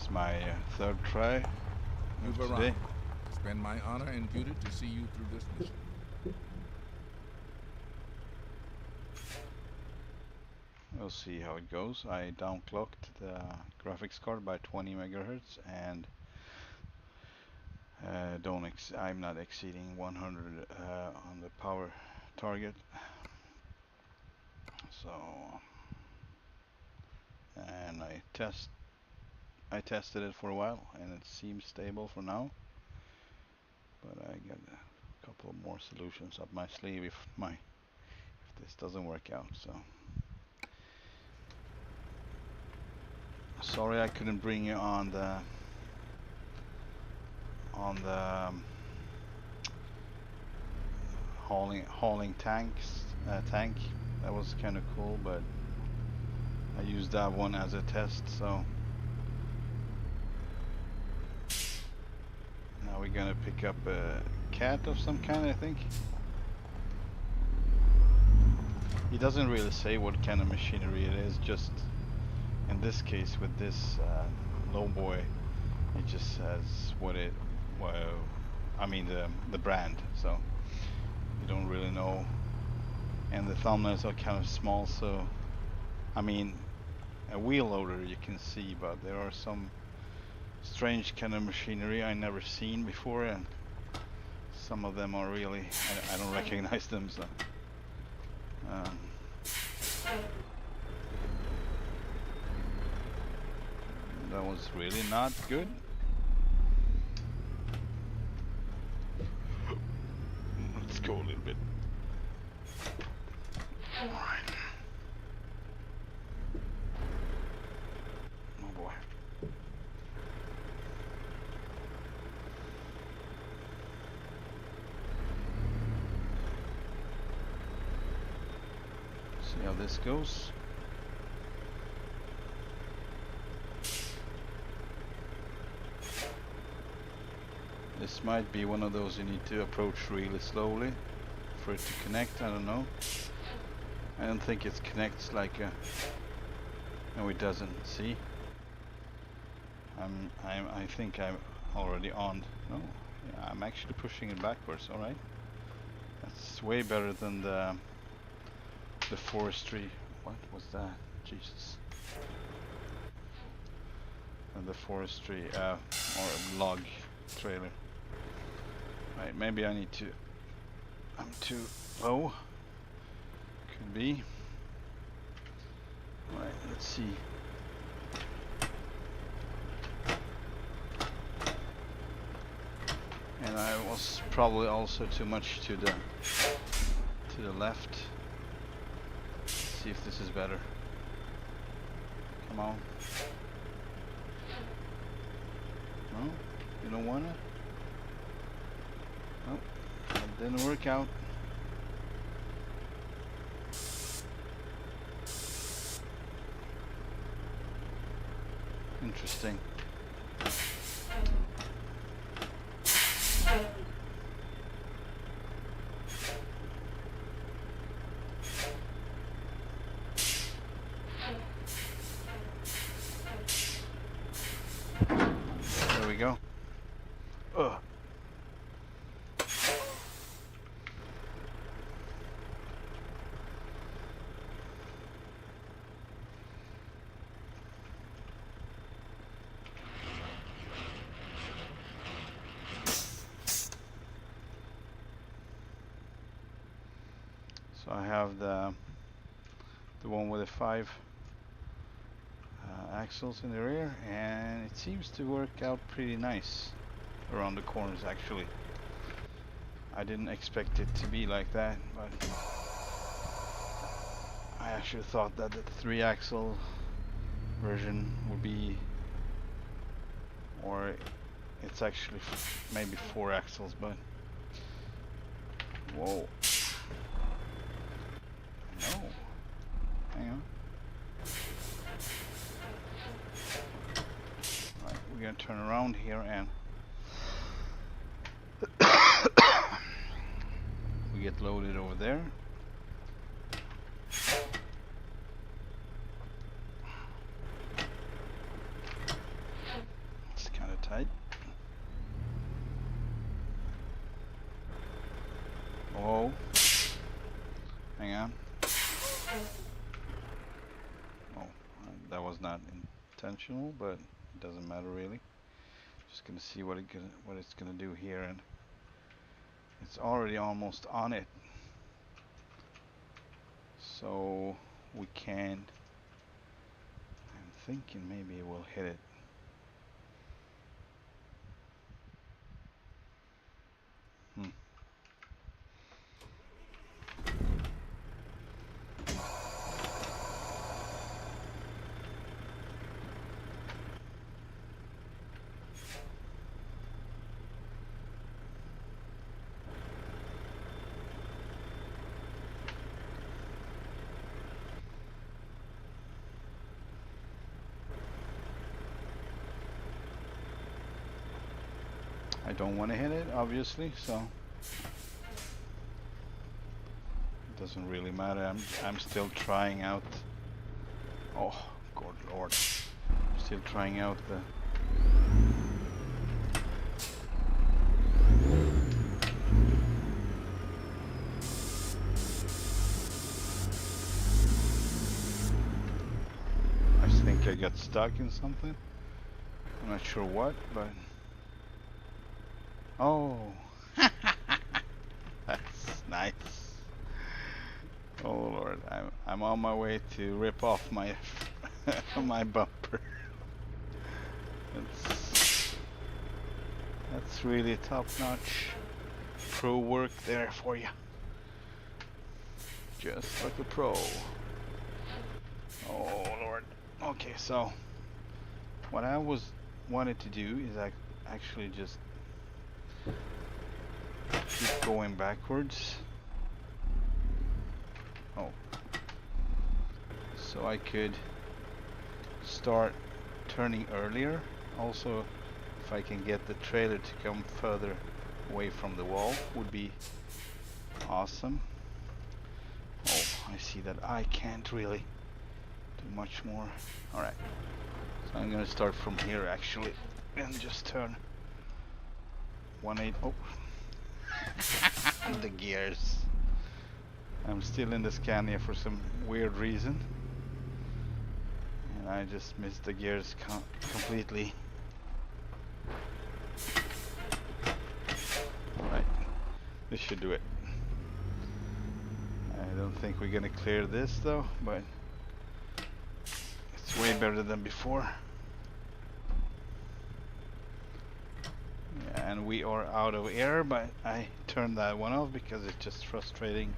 is my third try You've of today. arrived. It's been my honor and duty to see you through this mission. We'll see how it goes. I downclocked the graphics card by 20 megahertz and I'm not exceeding 100 on the power target. So, and I tested it for a while and it seems stable for now. But I got a couple of more solutions up my sleeve if this doesn't work out. So sorry I couldn't bring you on the hauling tank. That was kind of cool, but I used that one as a test. So now we're gonna pick up a cat of some kind, I think. He doesn't really say what kind of machinery it is, just in this case with this LowBoy, it just says what it, well, I mean the brand, so you don't really know. And the thumbnails are kind of small, so I mean a wheel loader you can see, but there are some strange kind of machinery I never seen before, and some of them are really, I don't recognize them, so that was really not good. Let's go a little bit. Alright. Oh boy. See how this goes. This might be one of those you need to approach really slowly for it to connect. I don't know. I don't think it connects like a... No, it doesn't. See? I think I'm already on. No, yeah, I'm actually pushing it backwards. All right. That's way better than the forestry. What was that? Jesus. And the forestry or log trailer. Right, maybe I need to. I'm too low. Could be. Right, let's see. And I was probably also too much to the left. Let's see if this is better. Come on. No, you don't want it? Nope, that didn't work out. Interesting. There we go. Ugh. So I have the one with the 5 axles in the rear, and it seems to work out pretty nice around the corners. Actually, I didn't expect it to be like that, but I actually thought that the 3-axle version would be, or it's actually maybe 4 axles, but whoa. No. Hang on. Right, we're gonna turn around here and we get loaded over there. Whoa. Hang on. Oh, that was not intentional, but it doesn't matter really. Just gonna see what it's gonna do here, and it's already almost on it. So we can. I'm thinking maybe it will hit it. Hmm. I don't want to hit it, obviously, so it doesn't really matter. I'm still trying out. Oh, good lord! Still trying out the. I think I got stuck in something. I'm not sure what, but. Oh, that's nice. Oh lord, I'm on my way to rip off my my bumper. That's really top-notch pro work there for you. Just like a pro. Oh lord. Okay, so what I wanted to do is actually just keep going backwards. Oh. So I could start turning earlier. Also, if I can get the trailer to come further away from the wall, would be awesome. Oh, I see that I can't really do much more. Alright. So I'm gonna start from here actually and just turn 180. Oh. The gears. I'm still in the Scania for some weird reason, and I just missed the gears completely. Alright, this should do it. I don't think we're gonna clear this though, but it's way better than before. And we are out of air, but I turned that one off because it's just frustrating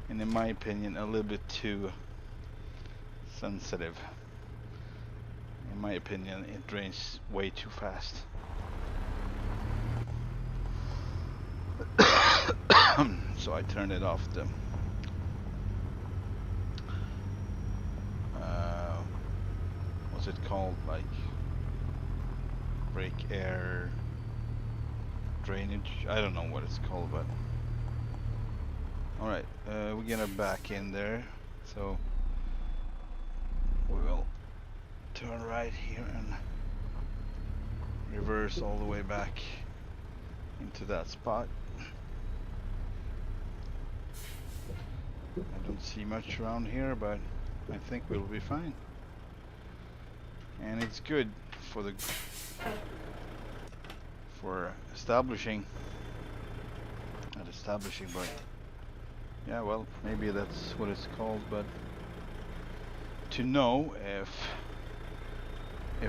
and in my opinion a little bit too sensitive. In my opinion, it drains way too fast. So I turned it off. What's it called, like brake air drainage? I don't know what it's called, but alright, we're gonna back in there, so we will turn right here and reverse all the way back into that spot. I don't see much around here, but I think we'll be fine. And it's good for establishing, not establishing, but yeah, well, maybe that's what it's called, but to know if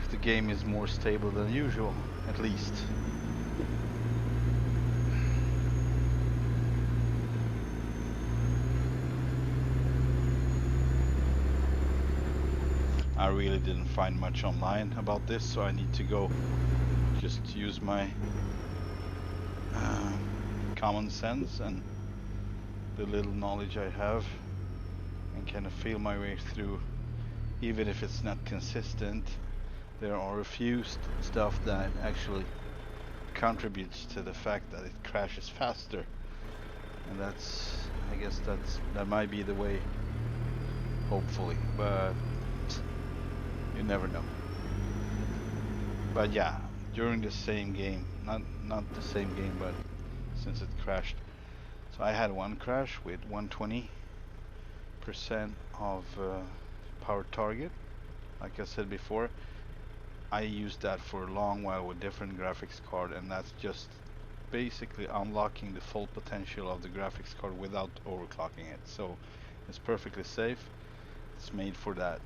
the game is more stable than usual, at least. I really didn't find much online about this, so I need to go just use my common sense and the little knowledge I have and kind of feel my way through. Even if it's not consistent, there are a few stuff that actually contributes to the fact that it crashes faster, and I guess that might be the way, hopefully, but you never know. But yeah, during the same game, not the same game, but since it crashed, so So I had one crash with 120% of power target. Like I said before, I used that for a long while with different graphics card, and that's just basically unlocking the full potential of the graphics card without overclocking it. So it's perfectly safe. It's made for that.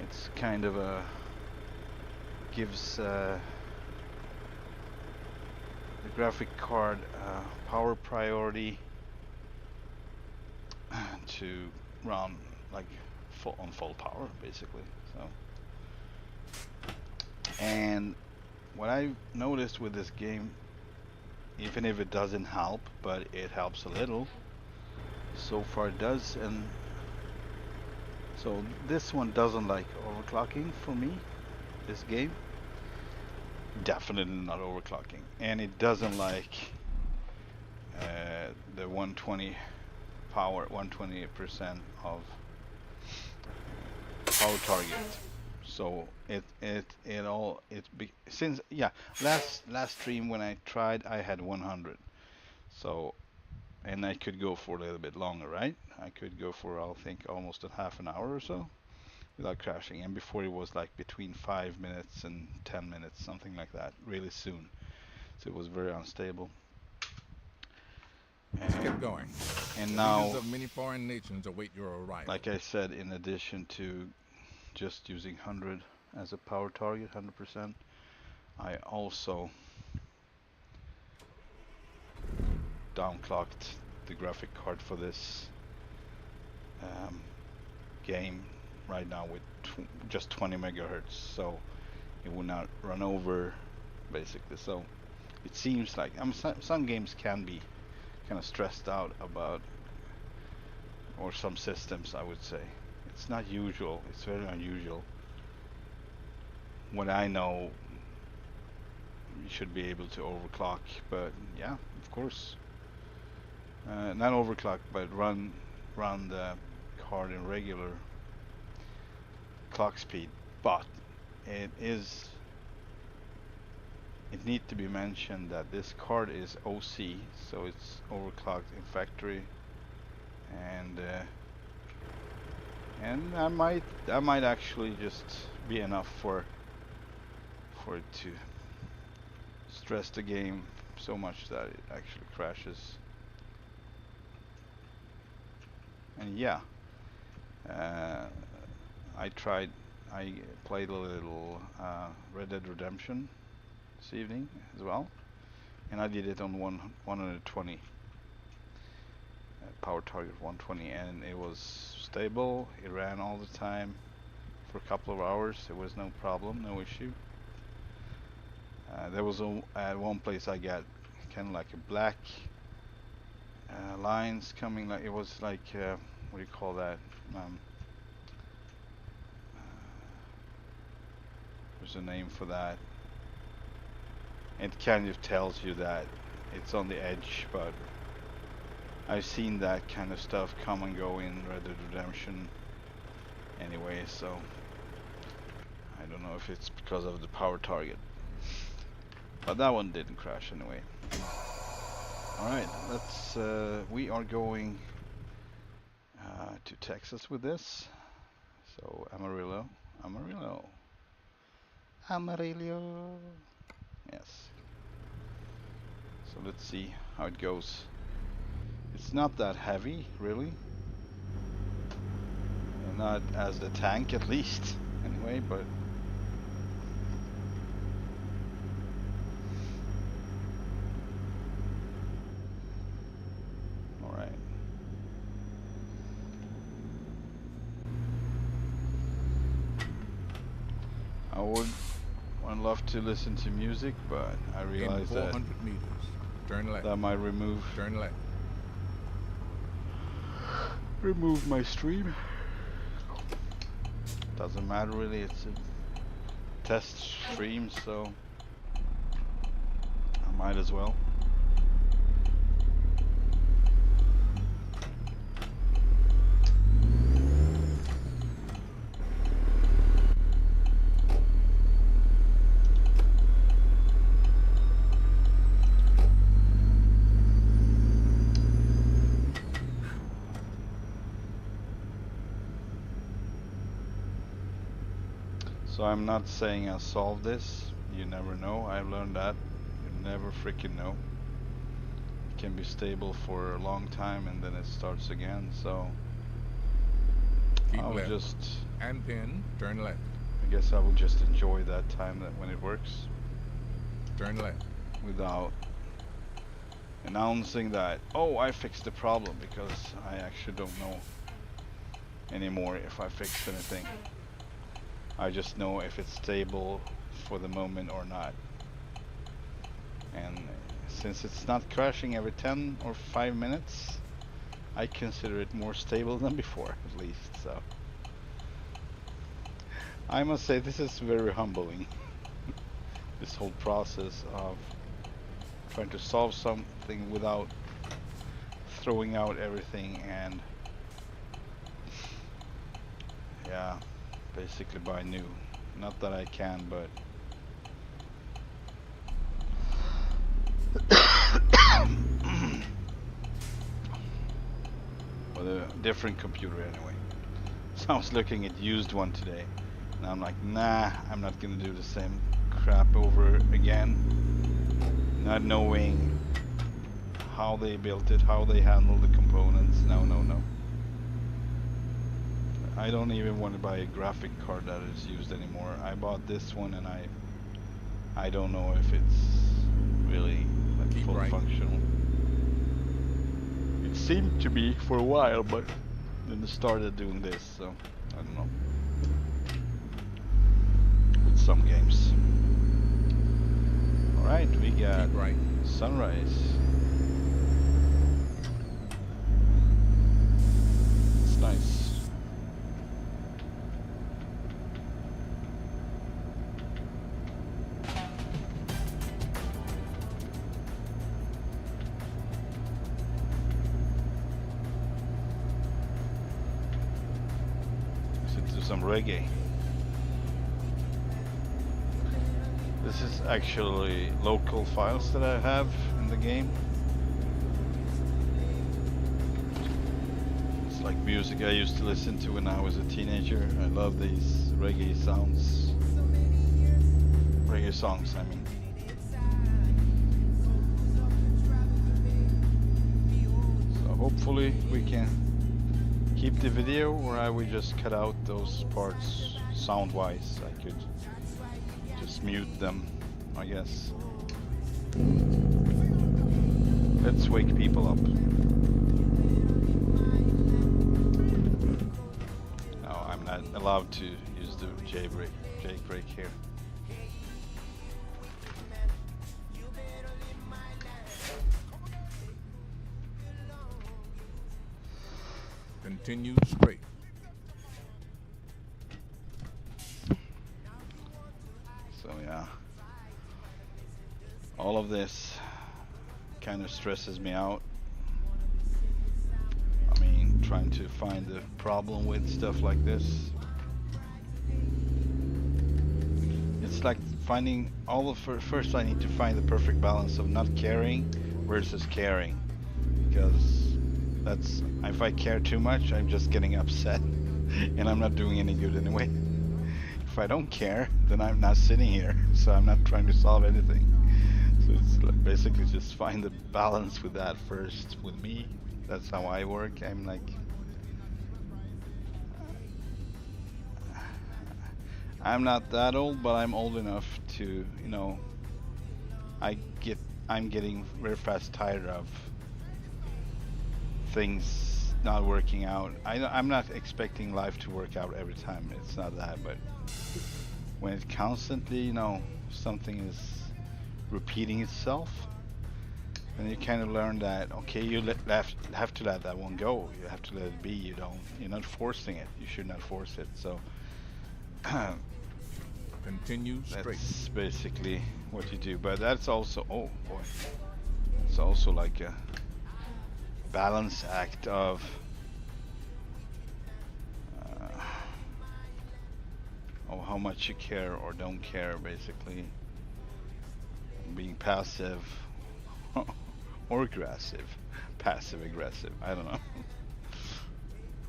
It's kind of a gives the graphic card power priority to run like on full power, basically. So, and what I noticed with this game, even if it doesn't help, but it helps a little, so far it does. And so this one doesn't like overclocking for me, this game. Definitely not overclocking, and it doesn't like the 120 power, 120% of power target. So since last stream when I tried, I had 100. So, and I could go for a little bit longer, right? I could go for, I think, almost a half an hour or so without crashing. And before it was like between 5 minutes and 10 minutes, something like that, really soon. So it was very unstable. Let's get going. And the now, leaders of many foreign nations await your arrival. like I said, in addition to just using 100 as a power target, 100%, I also downclocked the graphic card for this game right now with just 20 megahertz, so it will not run over, basically. So it seems like some games can be kind of stressed out about, or some systems, I would say. It's not usual, it's very unusual. What I know, you should be able to overclock, but yeah, of course. Not overclock, but run the card in regular clock speed. But it needs to be mentioned that this card is OC, so it's overclocked in factory, and I might actually just be enough for it to stress the game so much that it actually crashes. And yeah, I played a little Red Dead Redemption this evening as well, and I did it on 120 power target 120, and it was stable. It ran all the time for a couple of hours. There was no problem, no issue. There was at one place I got kind of like a black lines coming, like it was like what do you call that? There's a name for that. It kind of tells you that it's on the edge, but I've seen that kind of stuff come and go in Red Dead Redemption anyway, so I don't know if it's because of the power target. But that one didn't crash anyway. Alright, we are going to Texas with this. So Amarillo. Yes. So let's see how it goes. It's not that heavy, really. Not as the tank, at least, anyway, but alright. I would love to listen to music, but I realize that 400 meters. Turn left. that might remove Turn left. my stream. Doesn't matter really, it's a test stream, so I might as well. So I'm not saying I'll solve this. You never know. I've learned that. You never freaking know. It can be stable for a long time and then it starts again. So Keep I'll left. just, And then turn left. I guess I will just enjoy that time that when it works Turn left. without announcing that, oh, I fixed the problem, because I actually don't know anymore if I fixed anything. I just know if it's stable for the moment or not. And since it's not crashing every 10 or 5 minutes, I consider it more stable than before, at least. So I must say this is very humbling. This whole process of trying to solve something without throwing out everything and yeah, basically buy new. Not that I can, but with a different computer anyway. So I was looking at used one today and I'm like, nah, I'm not gonna do the same crap over again, not knowing how they built it, how they handle the components. No. I don't even want to buy a graphic card that is used anymore. I bought this one and I don't know if it's really like Keep full right. functional. It seemed to be for a while, but then it started doing this, so I don't know. With some games. Alright, we got Keep right. sunrise. It's nice. Listen to some reggae. This is actually local files that I have in the game. It's like music I used to listen to when I was a teenager. I love these reggae sounds. Reggae songs, I mean. So hopefully we can keep the video, or I will just cut out those parts sound-wise. I could just mute them, I guess. Let's wake people up. No, I'm not allowed to use the jailbreak here. Continue straight. So yeah, all of this kind of stresses me out. I mean, trying to find the problem with stuff like this. It's like finding all of first I need to find the perfect balance of not caring versus caring, because that's, if I care too much, I'm just getting upset and I'm not doing any good anyway. If I don't care, then I'm not sitting here, so I'm not trying to solve anything. So it's like basically just find the balance with that first. With me, that's how I work. I'm like, I'm not that old, but I'm old enough to, you know, I'm getting very fast tired of things not working out. I'm not expecting life to work out every time. It's not that, but when it constantly, you know, something is repeating itself, then you kind of learn that, okay, you have to let that one go. You have to let it be. You're not forcing it. You should not force it. So Continue straight. that's basically what you do. But that's also, oh boy, it's also like a balance act of how much you care or don't care, basically being passive or aggressive. Passive aggressive, I don't know.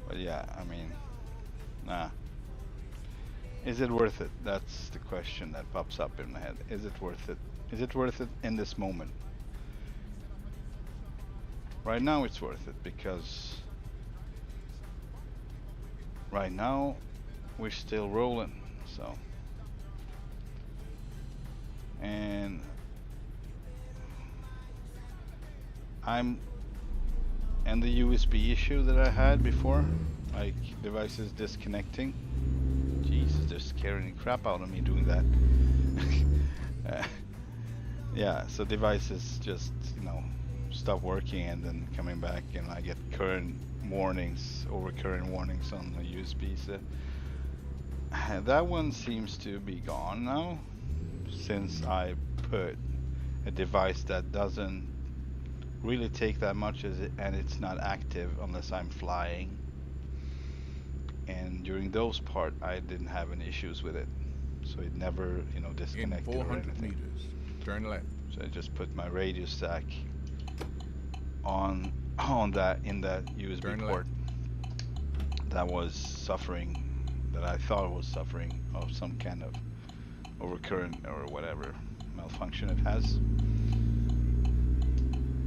But yeah, I mean, nah, Is it worth it? That's the question that pops up in my head. Is it worth it? Is it worth it in this moment? Right now it's worth it because right now we're still rolling. So, and I'm and the USB issue that I had before, like devices disconnecting. Jesus, they're scaring the crap out of me doing that. Yeah, so devices just, stop working and then coming back, and I get current warnings, over current warnings on the USB. So that one seems to be gone now, since I put a device that doesn't really take that much and it's not active unless I'm flying. And during those part, I didn't have any issues with it, so it never, disconnected In or 400 anything. meters, turn left. So I just put my radio stack on that in that USB Turn port that was suffering, that I thought was suffering of some kind of overcurrent or whatever malfunction it has.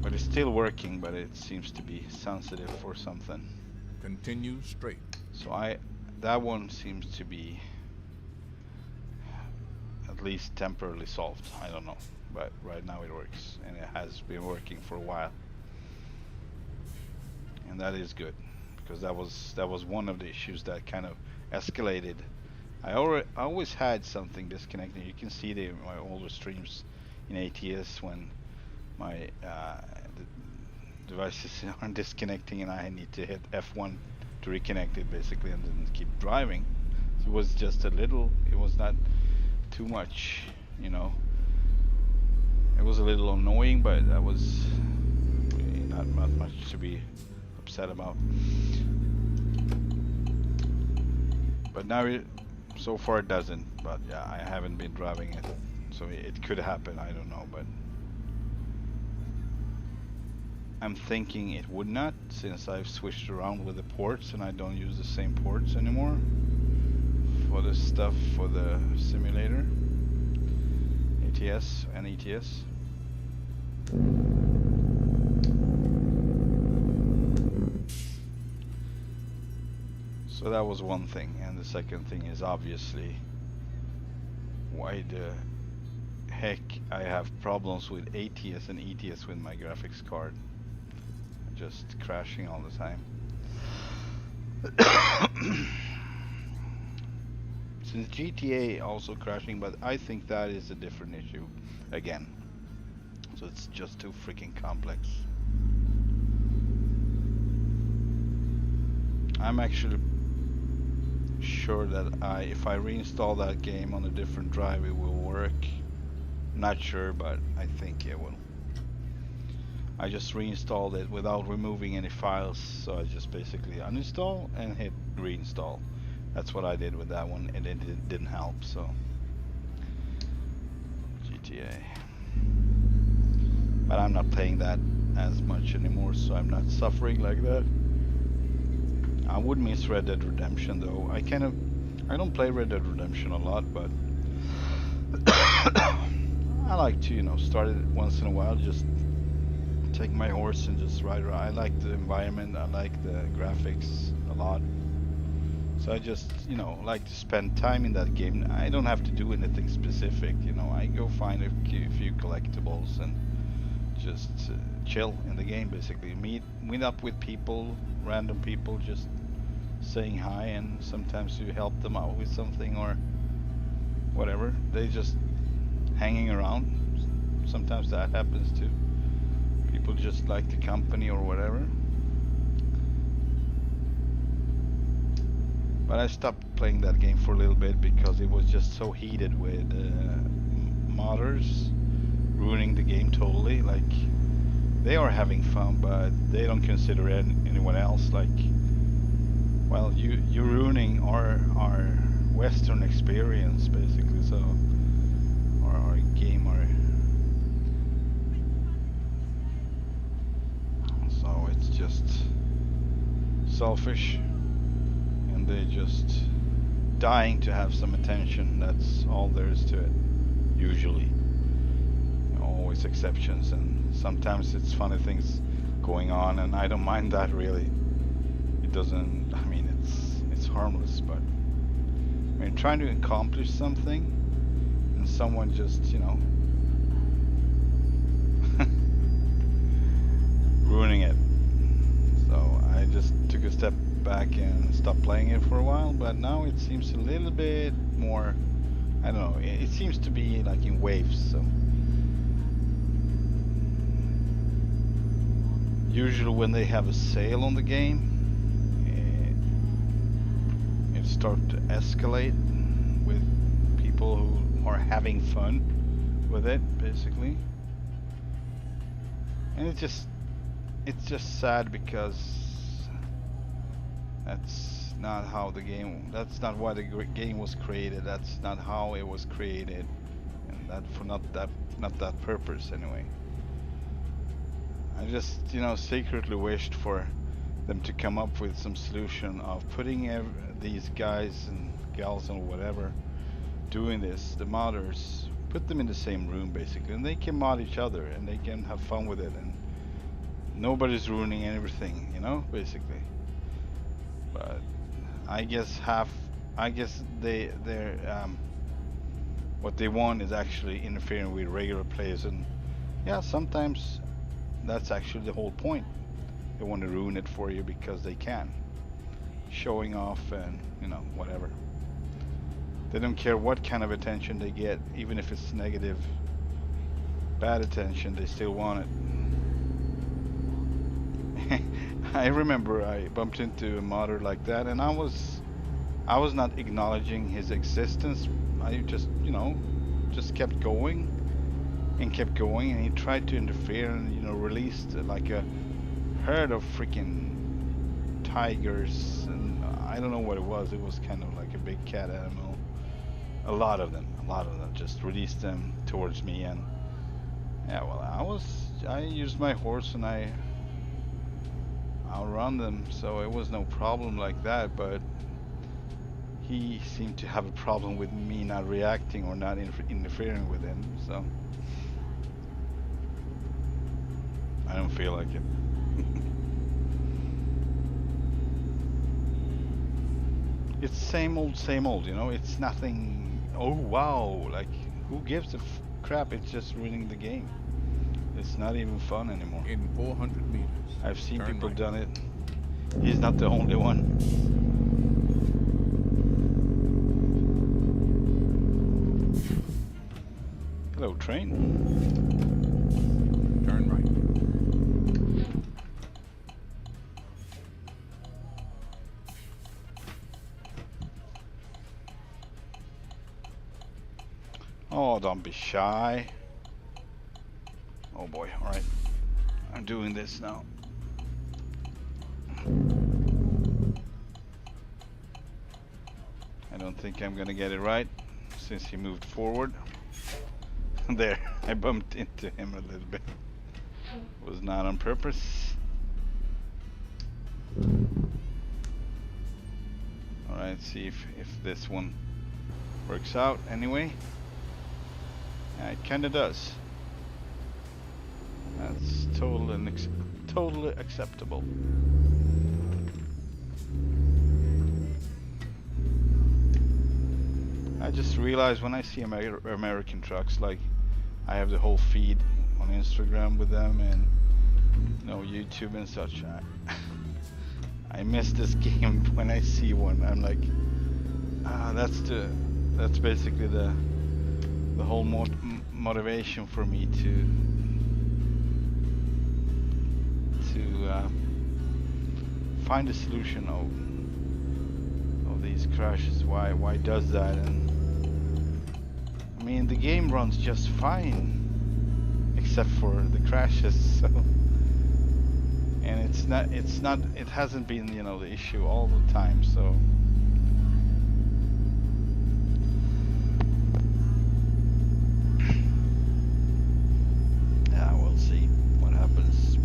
But it's still working, but it seems to be sensitive for something. Continue straight. So that one seems to be at least temporarily solved. I don't know, but right now it works, and it has been working for a while, and that is good, because that was one of the issues that kind of escalated. I always had something disconnecting. You can see my older streams in ATS when my the devices aren't disconnecting, and I need to hit F1 to reconnect it basically, and then keep driving. So it was just a little, it was not too much, it was a little annoying, but that was really not much to be upset about. But now so far it doesn't, but yeah, I haven't been driving it, so it could happen, I don't know, but I'm thinking it would not, since I've switched around with the ports and I don't use the same ports anymore for the stuff for the simulator, ATS and ETS. So that was one thing, and the second thing is obviously why the heck I have problems with ATS and ETS with my graphics card. Just crashing all the time. Since GTA also crashing, but I think that is a different issue again. So it's just too freaking complex. I'm actually sure that if I reinstall that game on a different drive, it will work. Not sure, but I think it will. I just reinstalled it without removing any files, so I just basically uninstall and hit reinstall. That's what I did with that one, and it didn't help, so GTA. But I'm not playing that as much anymore, so I'm not suffering like that. I would miss Red Dead Redemption though. I don't play Red Dead Redemption a lot, but I like to, start it once in a while, just take my horse and just ride around. I like the environment, I like the graphics a lot. So I just, like to spend time in that game. I don't have to do anything specific, I go find a few collectibles and just chill in the game basically. Meet up with people, random people, just saying hi, and sometimes you help them out with something or whatever. They just hanging around. Sometimes that happens too. People just like the company or whatever. But I stopped playing that game for a little bit because it was just so heated with modders ruining the game totally. Like, they are having fun, but they don't consider anyone else. Like, well, you're ruining our Western experience basically. So our game, so it's just selfish, and they just dying to have some attention. That's all there is to it. Usually, always exceptions, and sometimes it's funny things going on, and I don't mind that really. It doesn't. I mean, it's harmless, but I mean, trying to accomplish something, and someone just, you know, ruining it. So I just took a step back and stopped playing it for a while, but now it seems a little bit more, I don't know, it seems to be like in waves. So usually when they have a sale on the game, it starts to escalate with people who are having fun with it, basically. And it's just sad because that's not how the game, that's not why the game was created. That's not how it was created, and that for not that purpose anyway. I just, you know, secretly wished for them to come up with some solution of putting these guys and gals and whatever doing this, the modders, put them in the same room basically, and they can mod each other and they can have fun with it, and nobody's ruining everything, you know, basically. But I guess they're what they want is actually interfering with regular players, and yeah, sometimes that's actually the whole point. They want to ruin it for you because they can, showing off and, you know, whatever. They don't care what kind of attention they get, even if it's negative, bad attention, they still want it. I remember I bumped into a modder like that, and I was not acknowledging his existence. I just, you know, just kept going, and he tried to interfere and, you know, released like a herd of freaking tigers, and I don't know what it was. It was kind of like a big cat animal. A lot of them just released them towards me, and yeah, well, I used my horse and I outrun them, so it was no problem like that, but he seemed to have a problem with me not reacting or not interfering with him, so I don't feel like it. It's same old, you know, it's nothing, oh wow, like, who gives a crap, it's just ruining the game. It's not even fun anymore. In 400 meters. I've seen people right. done it. He's not the only one. Hello, train. Turn right. Oh, don't be shy. Oh boy, alright. I'm doing this now. I don't think I'm gonna get it right since he moved forward. There, I bumped into him a little bit. Was not on purpose. Alright, see if this one works out anyway. Yeah, it kinda does. That's totally acceptable. I just realized when I see American trucks, like I have the whole feed on Instagram with them and, you know, YouTube and such. I miss this game when I see one. I'm like, that's basically the whole motivation for me to find a solution of these crashes. Why does that? And I mean, the game runs just fine except for the crashes. So, and it hasn't been, you know, the issue all the time. So yeah, we'll see what happens.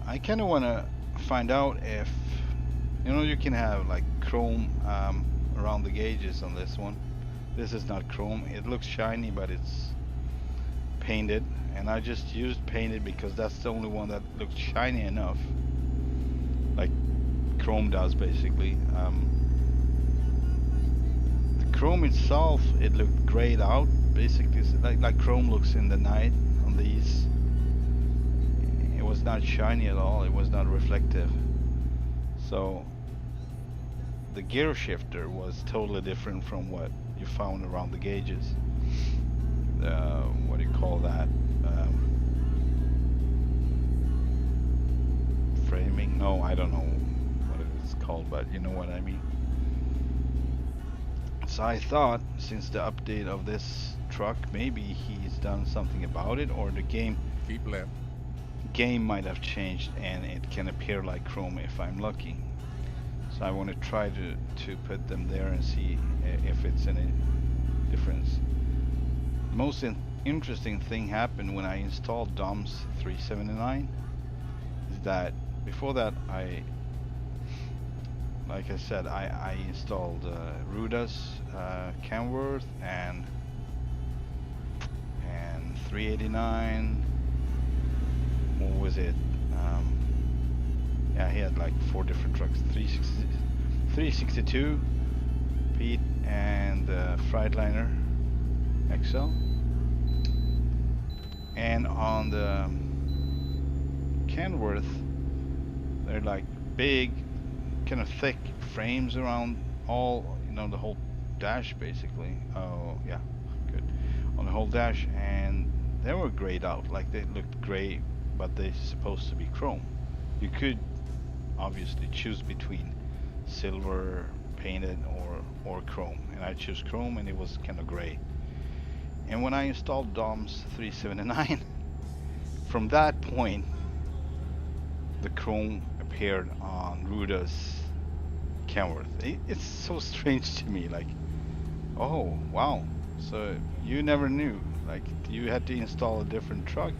I kind of want to find out if, you know, you can have like chrome around the gauges on this one. This is not chrome. It looks shiny, but it's painted, and I just used painted because that's the only one that looks shiny enough, like chrome does basically. The chrome itself, it looked grayed out basically, like chrome looks in the night on these. It was not shiny at all. It was not reflective. So the gear shifter was totally different from what you found around the gauges. What do you call that? Framing? No, I don't know what it's called, but you know what I mean. So I thought, since the update of this truck, maybe he's done something about it, or the game Keep left. might have changed and it can appear like chrome if I'm lucky. So I want to try to put them there and see if it's any difference. The most interesting thing happened when I installed DOMS 379 is that before that like I said, I installed Ruda's Kenworth and 389. What was it? Yeah, he had like 4 different trucks. 362 Pete and Freightliner XL. And on the Kenworth, they're like big, kind of thick frames around all, you know, the whole dash basically. Oh yeah, good. On the whole dash, and they were grayed out, like they looked gray, but they're supposed to be chrome. You could obviously choose between silver painted or chrome, and I chose chrome, and it was kind of gray. And when I installed DOMS 379, from that point the chrome appeared on Ruda's Kenworth. It's so strange to me, like, oh wow, so you never knew, like you had to install a different truck,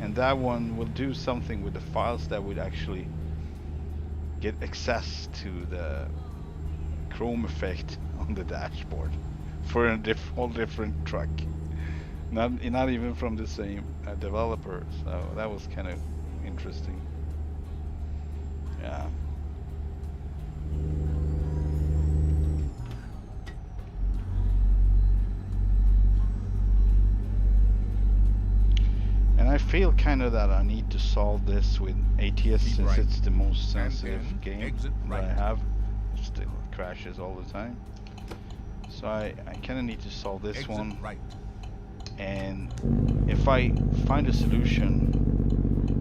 and that one will do something with the files that would actually get access to the chrome effect on the dashboard for a whole different truck, not even from the same developer. So that was kind of interesting. Yeah. And I feel kind of that I need to solve this with ATS. Keep since right. It's the most sensitive game that I have. It still crashes all the time. So I kind of need to solve this one. Right. And if I find a solution,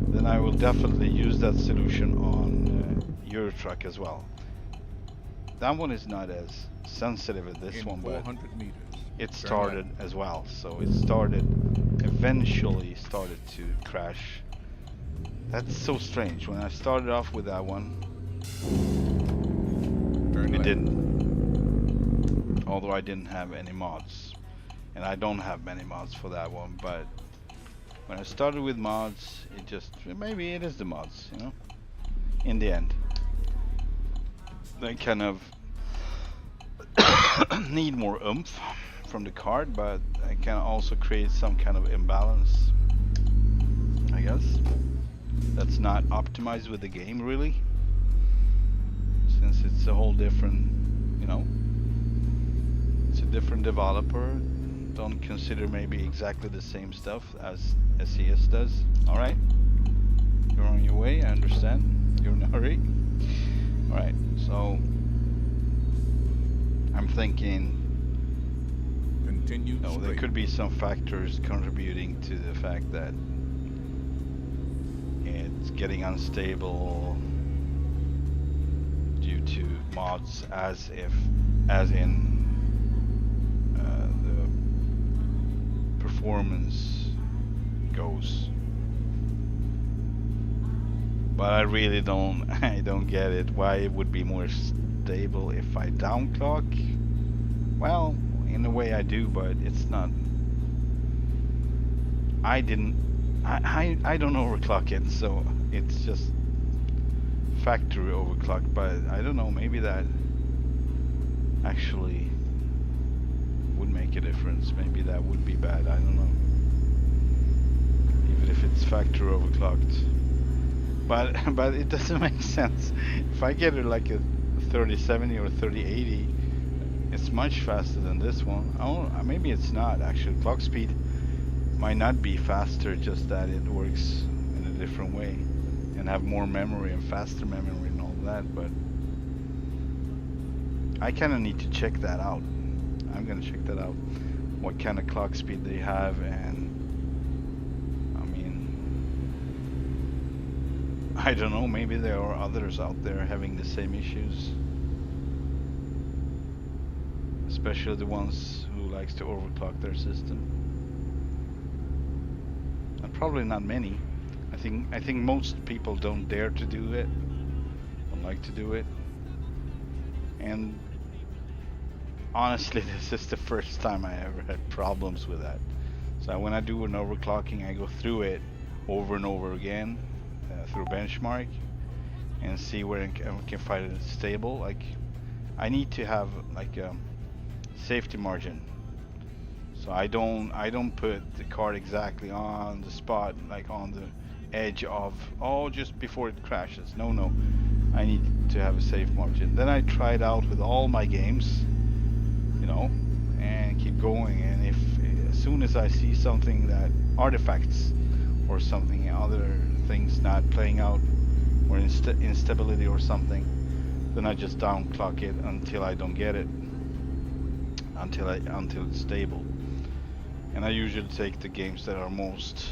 then I will definitely use that solution on your truck as well. That one is not as sensitive as this one, but meters, it started as well. So it eventually started to crash. That's so strange. When I started off with that one, it didn't. Although I didn't have any mods. And I don't have many mods for that one, but when I started with mods, it just, maybe it is the mods, you know, in the end. They kind of need more oomph from the card, but I can also create some kind of imbalance, I guess. That's not optimized with the game, really, since it's a whole different, you know, it's a different developer. Don't consider maybe exactly the same stuff as SES does. Alright, you're on your way, I understand. You're in a hurry. Alright, so I'm thinking, continue there could be some factors contributing to the fact that it's getting unstable due to mods, as in performance goes. But I really don't get it, why it would be more stable if I downclock. Well, in a way I do, but it's not. I don't overclock it, so it's just factory overclock, but I don't know, maybe that actually would make a difference. Maybe that would be bad, I don't know. Even if it's factory overclocked. But it doesn't make sense. If I get it like a 3070 or 3080, it's much faster than this one. Oh, maybe it's not actually. Clock speed might not be faster, just that it works in a different way and have more memory and faster memory and all that. But I kind of need to check that out. I'm gonna check that out. What kind of clock speed they have, and I don't know, maybe there are others out there having the same issues. Especially the ones who likes to overclock their system. And probably not many. I think most people don't dare to do it. Don't like to do it. And honestly, this is the first time I ever had problems with that. So when I do an overclocking, I go through it over and over again. Through benchmark and see where I can find it stable. Like I need to have like a safety margin, so I don't put the card exactly on the spot, like on the edge of just before it crashes. No, I need to have a safe margin. Then I try it out with all my games, you know, and keep going. And if as soon as I see something that artifacts or something, other things not playing out, or instability or something, then I just downclock it until I don't get it, until it's stable. And I usually take the games that are most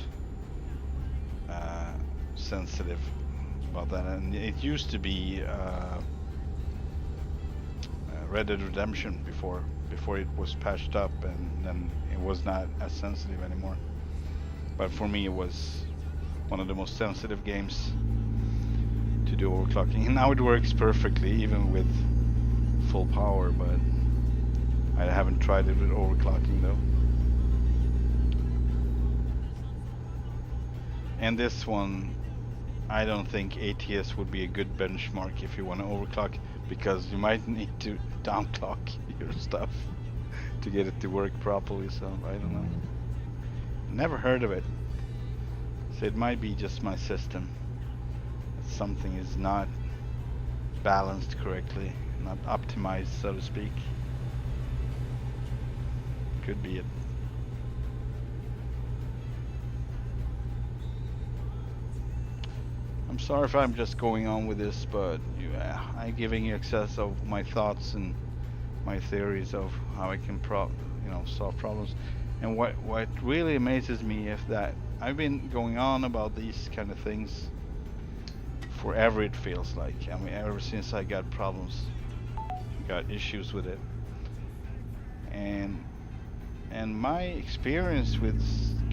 sensitive about that. And it used to be Red Dead Redemption before it was patched up, and then it was not as sensitive anymore. But for me, it was one of the most sensitive games to do overclocking. And now it works perfectly, even with full power, but I haven't tried it with overclocking though. And this one, I don't think ATS would be a good benchmark if you want to overclock, because you might need to downclock your stuff to get it to work properly, so I don't know. Never heard of it. So it might be just my system. Something is not balanced correctly, not optimized, so to speak. Could be it. I'm sorry if I'm just going on with this, but I'm giving you access of my thoughts and my theories of how I can solve problems. And what really amazes me is that I've been going on about these kind of things forever, it feels like. I mean, ever since I got problems, got issues with it. And my experience with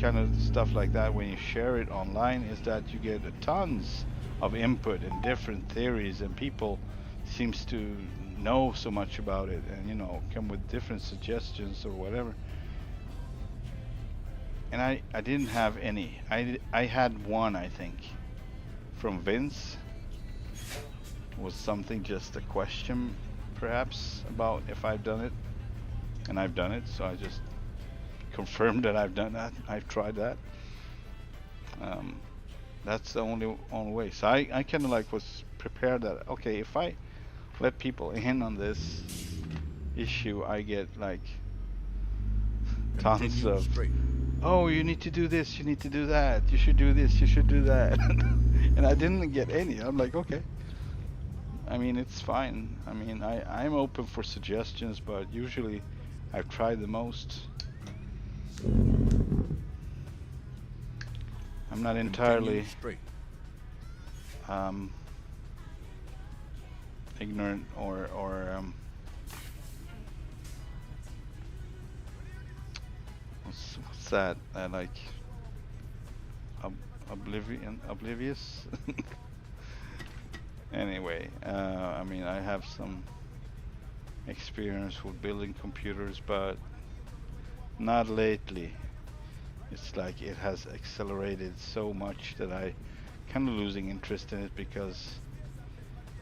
kind of stuff like that, when you share it online, is that you get tons of input and different theories, and people seems to know so much about it, and come with different suggestions or whatever. And I didn't have any. I had one, I think, from Vince. It was something, just a question perhaps about if I've done it, and I've done it, so I just confirmed that I've done that. I've tried that. That's the only way. So I kind of like was prepared that, okay, if I let people in on this issue, I get like tons of straight. Oh, you need to do this, you need to do that, you should do this, you should do that. And I didn't get any. I'm like, okay, I mean, it's fine. I mean, I'm open for suggestions, but usually I've tried the most. I'm not entirely ignorant or what's that? Like oblivious. Anyway, I mean, I have some experience with building computers, but not lately. It's like it has accelerated so much that I kind of losing interest in it, because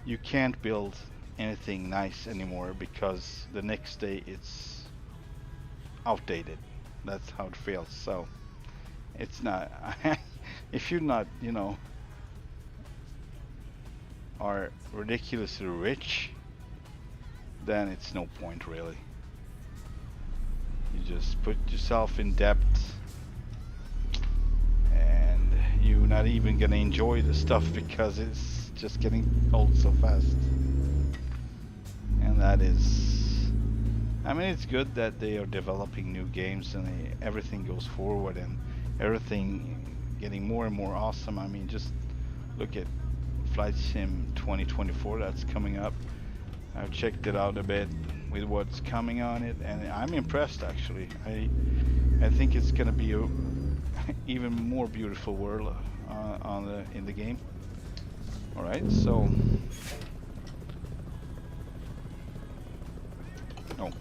you can't build anything nice anymore because the next day it's outdated. That's how it feels. So it's not. If you're not, are ridiculously rich, then it's no point really. You just put yourself in debt, and you're not even gonna enjoy the stuff because it's just getting old so fast. And that is, I mean, it's good that they are developing new games and everything goes forward and everything getting more and more awesome. I mean, just look at Flight Sim 2024 that's coming up. I've checked it out a bit with what's coming on it, and I'm impressed actually. I think it's gonna be a even more beautiful world in the game. All right, so oh,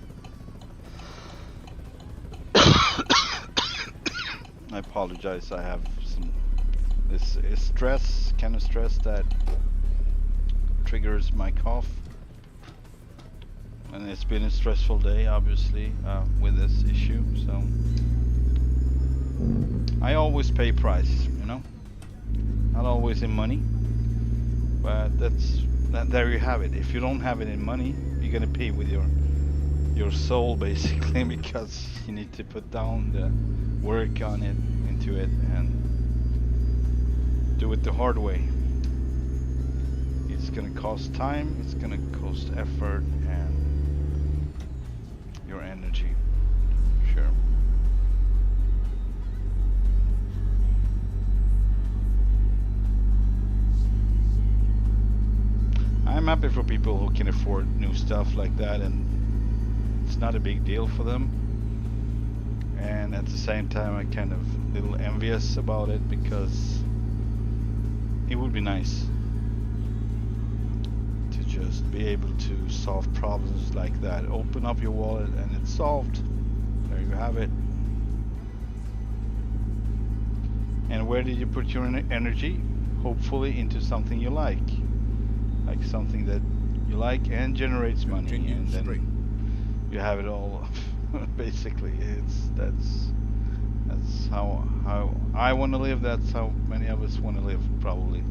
I apologize. I have this stress, kind of stress that triggers my cough. And it's been a stressful day, obviously, with this issue. So I always pay price, not always in money, but there you have it. If you don't have it in money, you're gonna pay with your soul, basically, because you need to put down the work on it, into it, and do it the hard way. It's gonna cost time, it's gonna cost effort, and your energy, sure. I'm happy for people who can afford new stuff like that, and it's not a big deal for them. And at the same time, I'm kind of a little envious about it because it would be nice to just be able to solve problems like that. Open up your wallet and it's solved. There you have it. And where did you put your energy? Hopefully into something you like something that you like and generates money, and then you have it all. Basically, that's how I want to live. That's how many of us want to live, probably.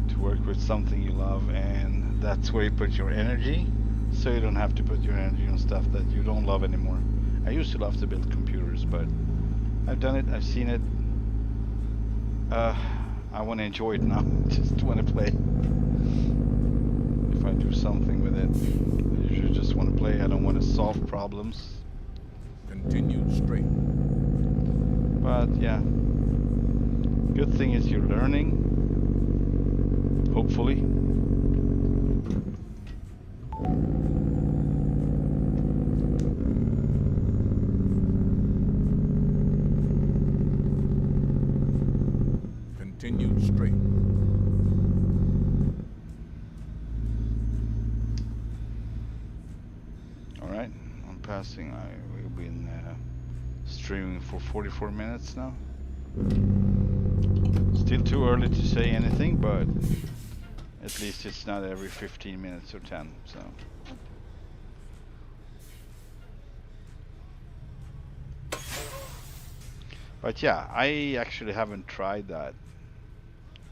To work with something you love, and that's where you put your energy, so you don't have to put your energy on stuff that you don't love anymore. I used to love to build computers, but I've done it, I've seen it. I want to enjoy it now. Just want to play. If I do something with it, I usually just want to play. I don't want to solve problems. Continue straight. But yeah, good thing is you're learning. Hopefully. Continue straight. Alright, I'm passing. We've been streaming for 44 minutes now. Still too early to say anything, but at least it's not every 15 minutes or 10, so. But yeah, I actually haven't tried that.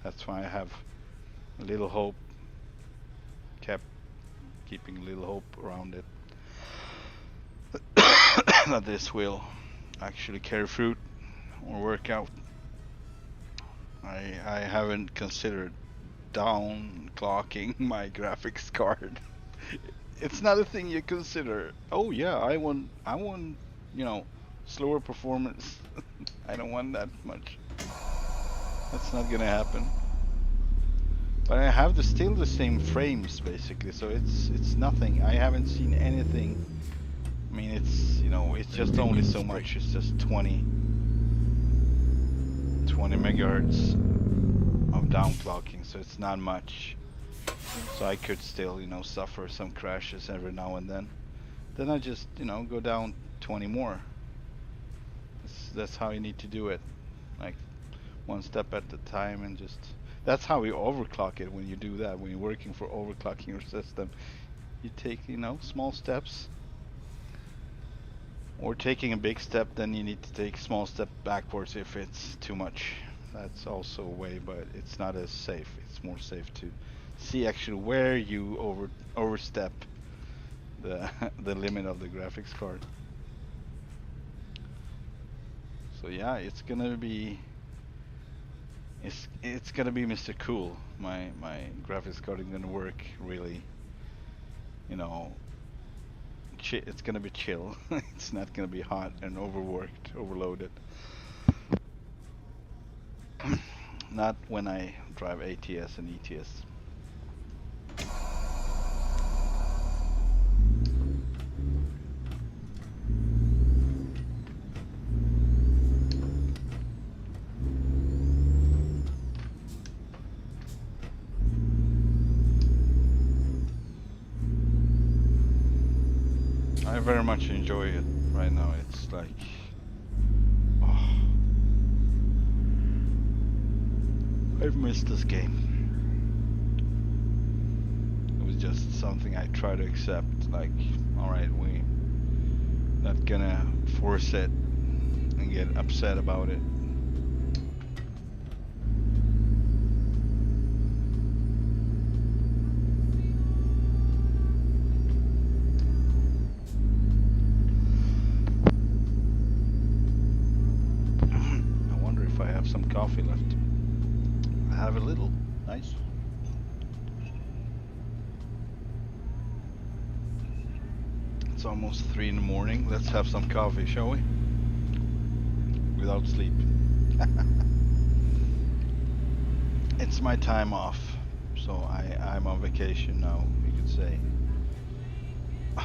That's why I have a little hope, keeping a little hope around it. That this will actually carry fruit or work out. I haven't considered downclocking my graphics card. It's not a thing you consider. Oh yeah, I want slower performance. I don't want that much. That's not gonna happen. But I have still the same frames basically, so it's nothing. I haven't seen anything. I mean, it's just only so much. It's just 20 megahertz of downclocking, so it's not much. So I could still, suffer some crashes every now and then. Then I just, go down 20 more. That's how you need to do it. Like one step at a time, and just That's how you overclock it when you do that. When you're working for overclocking your system, you take, small steps. Or taking a big step, then you need to take a small step backwards if it's too much. That's also a way, but it's not as safe. It's more safe to see actually where you overstep the the limit of the graphics card. So yeah, it's gonna be Mr. Cool. My graphics card is gonna work really, you know, it's gonna be chill. It's not gonna be hot and overworked, overloaded. Not when I drive ATS and ETS. I very much enjoy it right now. It's like, oh, I've missed this game. It was just something I try to accept. Like, all right, we're not gonna force it and get upset about it. Some coffee left. I have a little. Nice. It's almost 3 in the morning. Let's have some coffee, shall we? Without sleep. It's my time off, so I'm on vacation now, you could say.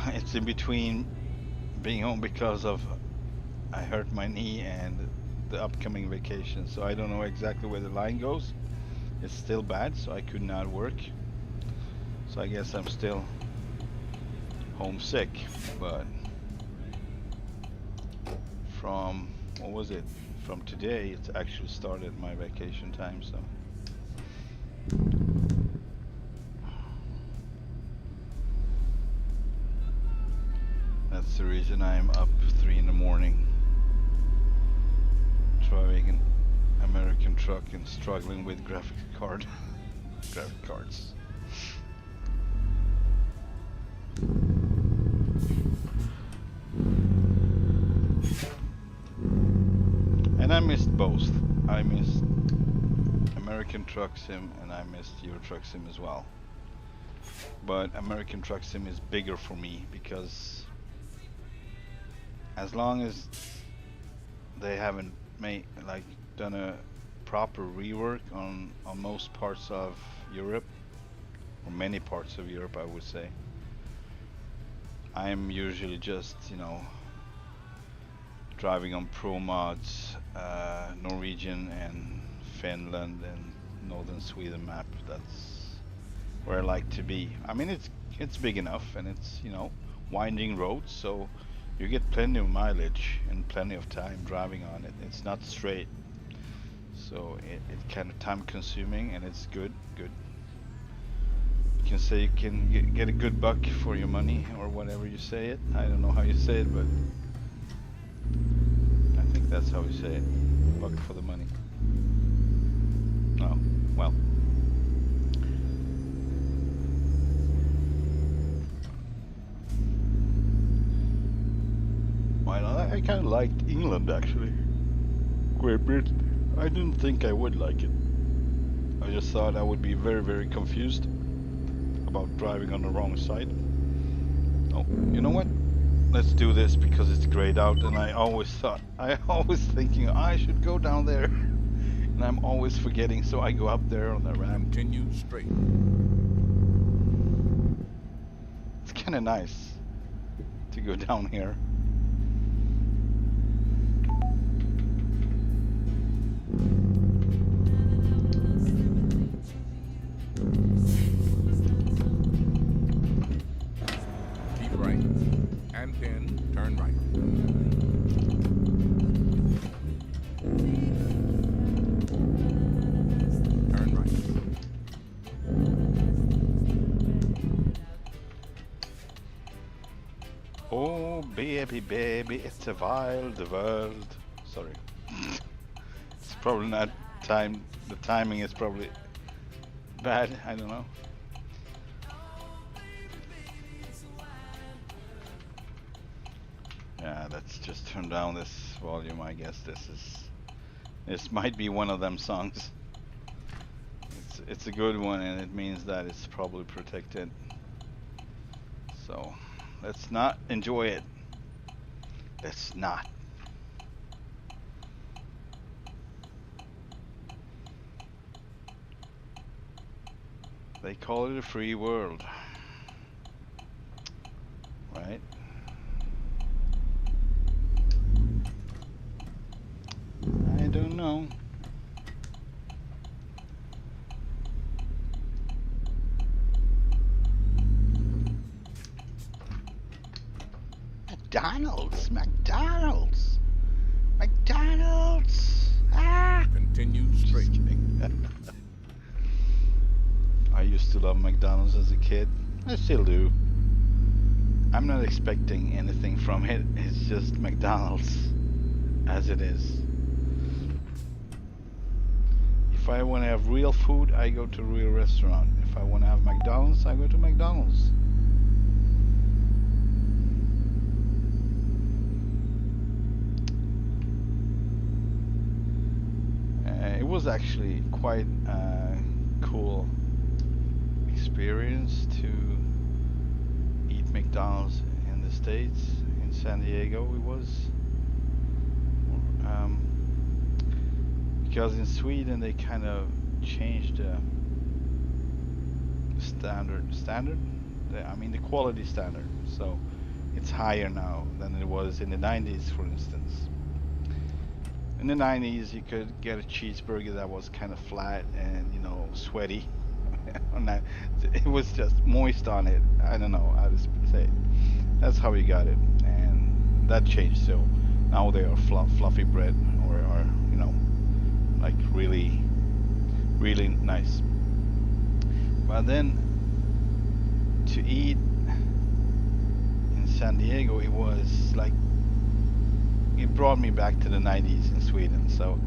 It's in between being home because of I hurt my knee and the upcoming vacation, so I don't know exactly where the line goes. It's still bad, so I could not work, so I guess I'm still homesick. But from what was it, from today it's actually started my vacation time, so that's the reason I'm up 3 in the morning driving an American truck and struggling with graphic cards. And I missed both. I missed American Truck Sim and I missed Euro Truck Sim as well. But American Truck Sim is bigger for me because as long as they haven't done a proper rework on most parts of Europe, or many parts of Europe, I would say, I'm usually just driving on pro mods, Norwegian and Finland and northern Sweden map. That's where I like to be. I mean, it's big enough and it's winding roads, so you get plenty of mileage and plenty of time driving on it. It's not straight, so it's kind of time consuming, and it's good. You can say you can get a good buck for your money, or whatever you say it. I don't know how you say it, but I think that's how you say it. Buck for the money. Oh, well. I kind of liked England, actually. Great Britain. I didn't think I would like it. I just thought I would be very, very confused about driving on the wrong side. Oh, you know what? Let's do this because it's grayed out, and I always thinking I should go down there, and I'm always forgetting, so I go up there on the ramp. Continue straight. It's kind of nice to go down here. Keep right, and then turn right. Turn right. Oh baby, baby, it's a wild world. Sorry. It's probably not time. The timing is probably bad. I don't know. Yeah, let's just turn down this volume. I guess this might be one of them songs. It's a good one, and it means that it's probably protected. So let's not enjoy it. Let's not. They call it a free world, right? I don't know. McDonald's, McDonald's, McDonald's. Ah! Continue straight. Just kidding. I used to love McDonald's as a kid. I still do. I'm not expecting anything from it. It's just McDonald's as it is. If I want to have real food, I go to a real restaurant. If I want to have McDonald's, I go to McDonald's. It was actually quite a cool experience to eat McDonald's in the States. In San Diego it was. Because in Sweden they kind of changed the the quality standard. So it's higher now than it was in the 90s, for instance. In the 90s you could get a cheeseburger that was kind of flat and, you know, sweaty. On that, it was just moist on it. I don't know how to say it. That's how we got it, and that changed. So now they are fluffy bread, or you know, like really nice. But then to eat in San Diego, it was like, it brought me back to the 90s in Sweden. So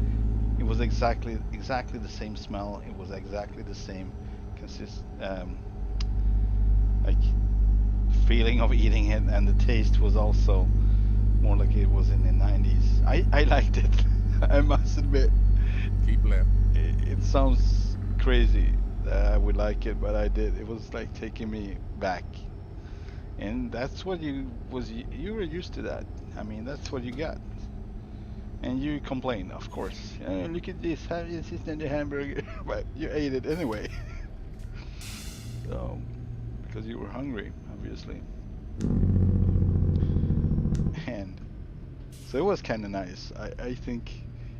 it was exactly the same smell. It was exactly the same like feeling of eating it, and the taste was also more like it was in the 90s. I liked it. I must admit. Keep left. It sounds crazy that I would like it, but I did. It was like taking me back, and that's what you were used to that. I mean, that's what you got. And you complain, of course. Oh, look at this, this isn't a hamburger. But you ate it anyway. So, because you were hungry, obviously. And so it was kind of nice. I think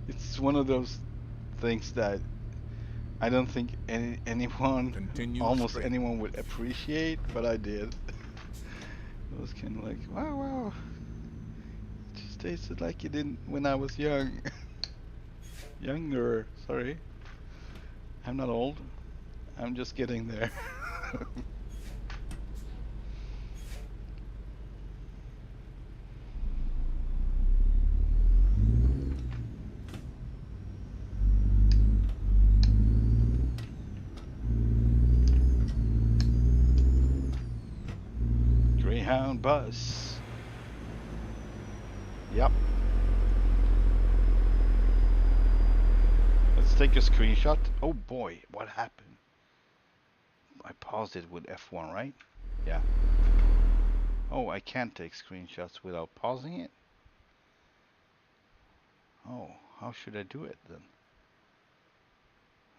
it's one of those things that I don't think anyone, Continue almost straight. anyone would appreciate, but I did. It was kind of like, wow. It just tasted like it did when I was young. Younger, sorry. I'm not old. I'm just getting there. Greyhound bus. Yep. Let's take a screenshot. Oh boy, what happened? I paused it with F1, right? Yeah. Oh, I can't take screenshots without pausing it? Oh, how should I do it then?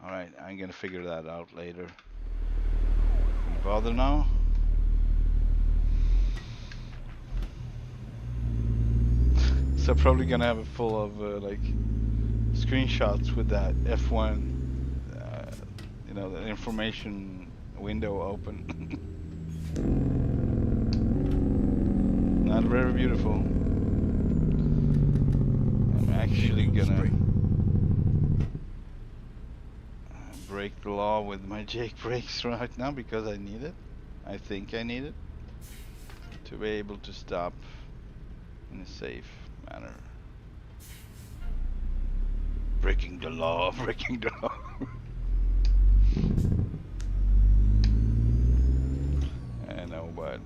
Alright, I'm gonna figure that out later. Bother now? So probably gonna have it full of like screenshots with that F1, you know, the information window open. Not very beautiful. I'm actually gonna break the law with my Jake brakes right now because I need it. I think I need it to be able to stop in a safe manner. Breaking the law, breaking the law. I know, but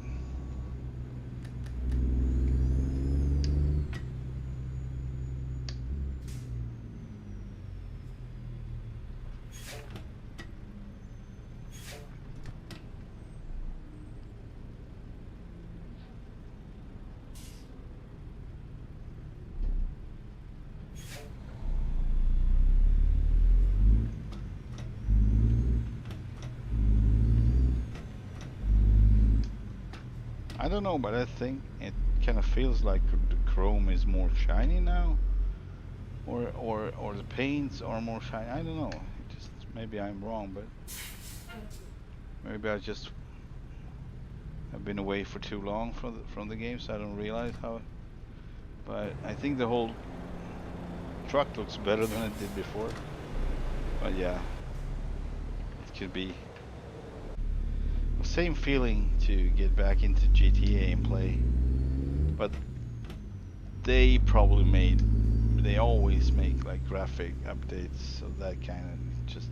I don't know, but I think it kind of feels like the chrome is more shiny now, or the paints are more shiny. I don't know. It just maybe I'm wrong, but maybe I just have been away for too long from the game, so I don't realize how. But I think the whole truck looks better than it did before. But yeah, it could be the same feeling to get back into GTA and play. But they probably they always make like graphic updates of that kind of just.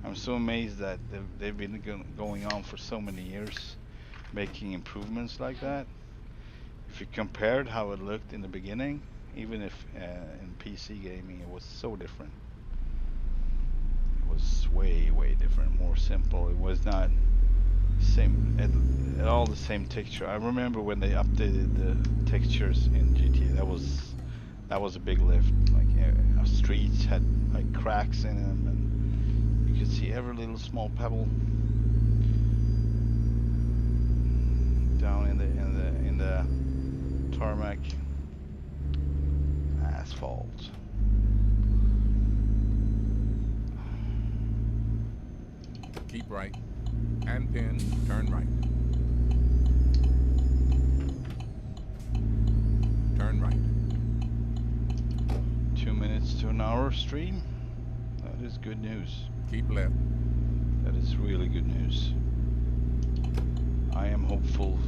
I'm so amazed that they've been going on for so many years, making improvements like that. If you compared how it looked in the beginning, even if in PC gaming it was so different. It was way different, more simple. It was not same at all the same texture. I remember when they updated the textures in GTA. That was a big lift. Like streets had like cracks in them, and you could see every little small pebble down in the tarmac asphalt. Keep right. And pin, turn right. Turn right. 2 minutes to an hour stream. That is good news. Keep left. That is really good news. I am hopeful.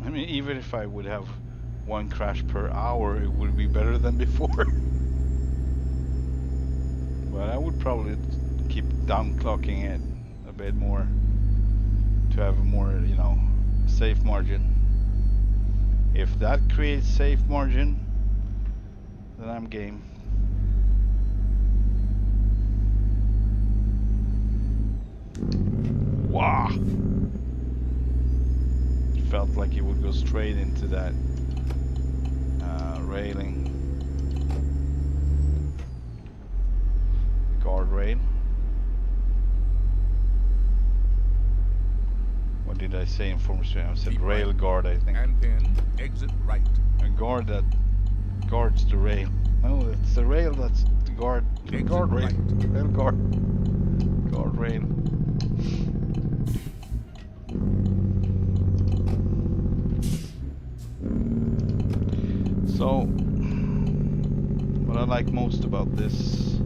I mean, even if I would have one crash per hour, it would be better than before. But I would probably keep downclocking it a bit more to have a more, safe margin. If that creates safe margin, then I'm game. Wow! It felt like it would go straight into that railing. Guardrail. What did I say in former stream? I said Keep rail right. guard, I think. And pin, exit right. A guard that guards the rail. No, it's the rail that's the guard. Exit Guard rail. right. Rail guard. Guard rail. So, what I like most about this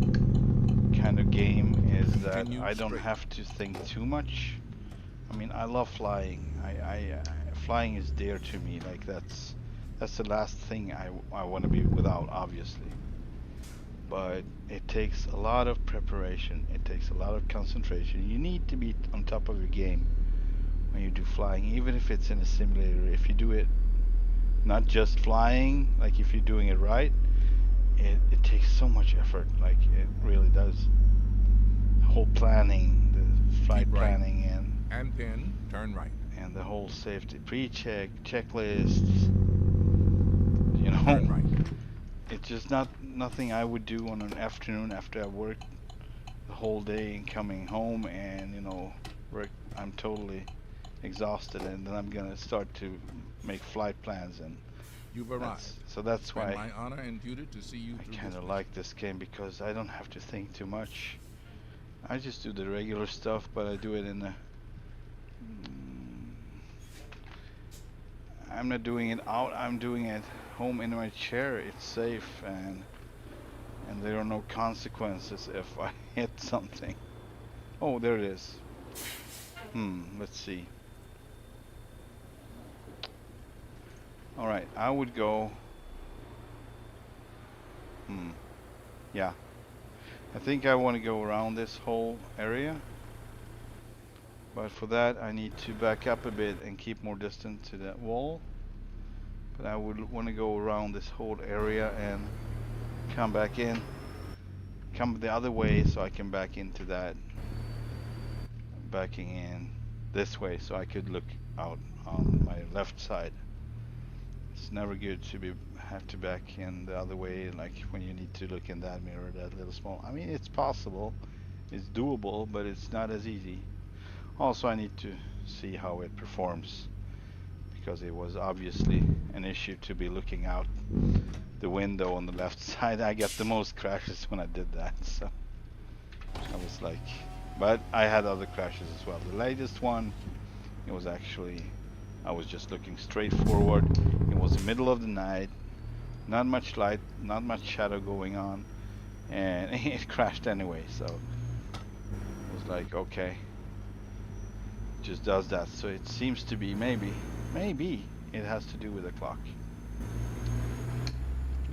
kind of game is that Continue I don't straight. have to think too much. I mean, I love flying. Flying is dear to me. Like that's the last thing I want to be without, obviously. But it takes a lot of preparation. It takes a lot of concentration. You need to be on top of your game when you do flying, even if it's in a simulator. If you do it not just flying, like if you're doing it right, it takes so much effort. Like it really does. The whole planning, the flight Keep right. planning, And pin, turn right. and the whole safety pre-check, checklists. Turn right. It's just nothing I would do on an afternoon after I worked the whole day and coming home and work. I'm totally exhausted, and then I'm gonna start to make flight plans, and You've arrived. that's It's been why my honor and duty to see you I through kind this of mission. like this game, because I don't have to think too much. I just do the regular stuff, but I do it in a. I'm not doing it out. I'm doing it home in my chair. It's safe, and there are no consequences if I hit something. Oh, there it is. Let's see. Alright, I would go... Yeah. I think I want to go around this whole area. But for that I need to back up a bit and keep more distance to that wall. But I would want to go around this whole area and come back in. Come the other way so I can back into that. Backing in this way so I could look out on my left side. It's never good to have to back in the other way, like when you need to look in that mirror, that little small. I mean, it's possible, it's doable, but it's not as easy. Also, I need to see how it performs, because it was obviously an issue to be looking out the window on the left side. I got the most crashes when I did that, so I was like, but I had other crashes as well. The latest one, it was actually, I was just looking straight forward. It was the middle of the night, not much light, not much shadow going on, and it crashed anyway, so it was like, okay, it just does that. So it seems to be, maybe it has to do with the clock.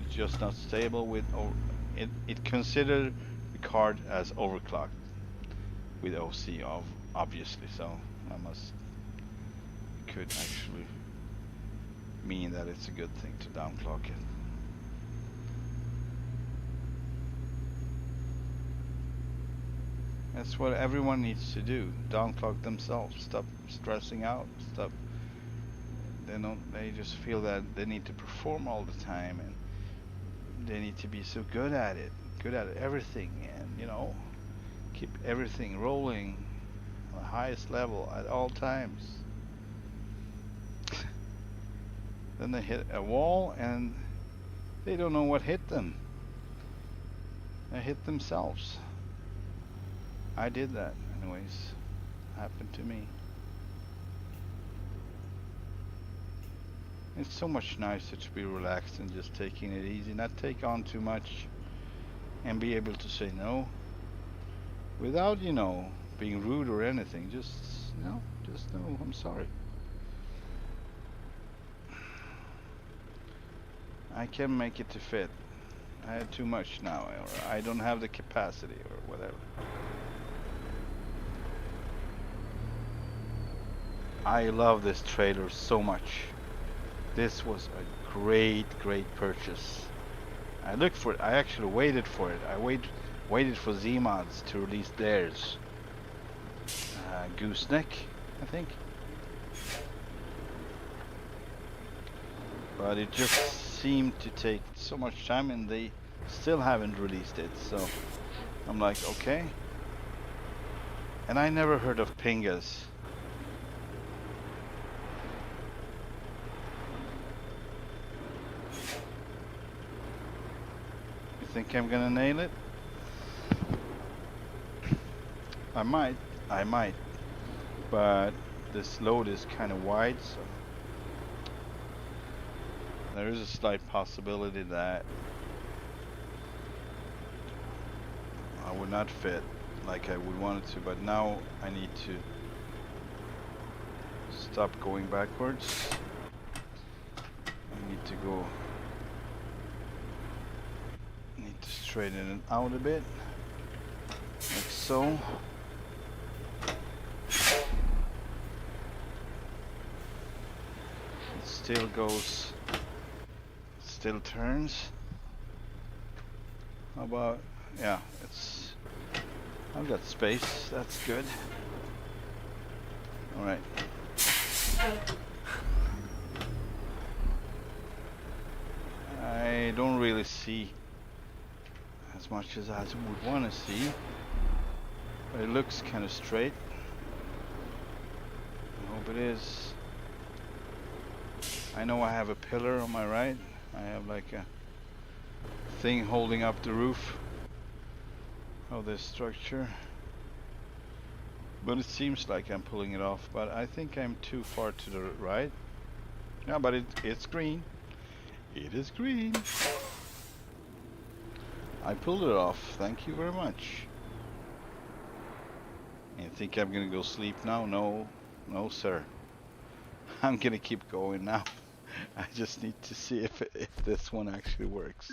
It's just not stable with, it considered the card as overclocked with OC obviously, so could actually mean that it's a good thing to downclock it. That's what everyone needs to do. Downclock themselves. Stop stressing out. Stop. They just feel that they need to perform all the time, and they need to be so good at it, everything, and you know, keep everything rolling on the highest level at all times. Then they hit a wall and they don't know what hit them. They hit themselves. I did that anyways. Happened to me. It's so much nicer to be relaxed and just taking it easy, not take on too much, and be able to say no without, you know, being rude or anything. Just no, I'm sorry. I can make it to fit. I had too much now, or I don't have the capacity, or whatever. I love this trailer so much. This was a great purchase. I looked for it. I actually waited for it. I waited for ZeeMods to release theirs. Gooseneck, I think. But it just seemed to take so much time, and they still haven't released it. So I'm like, okay. And I never heard of Pingas. You think I'm gonna nail it? I might. But this load is kind of wide, so there is a slight possibility that I would not fit like I would want it to, but now I need to stop going backwards. I need to straighten it out a bit, like so. It still goes, still turns. How about, yeah, I've got space, that's good. Alright. I don't really see as much as I would want to see, but it looks kind of straight. I hope it is. I know I have a pillar on my right. I have like a thing holding up the roof of this structure, but it seems like I'm pulling it off, but I think I'm too far to the right. Yeah, but it's green. It is green. I pulled it off. Thank you very much. And think I'm gonna go sleep now? No, no, sir. I'm gonna keep going now. I just need to see if this one actually works.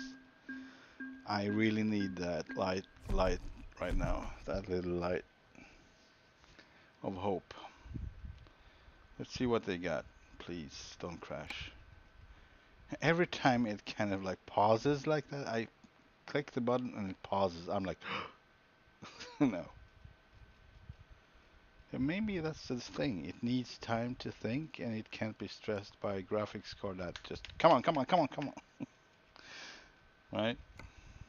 I really need that light right now. That little light of hope. Let's see what they got. Please don't crash. Every time it kind of like pauses like that, I click the button and it pauses. I'm like, no. And maybe that's the thing. It needs time to think, and it can't be stressed by a graphics card that just come on, come on, come on, come on. Right?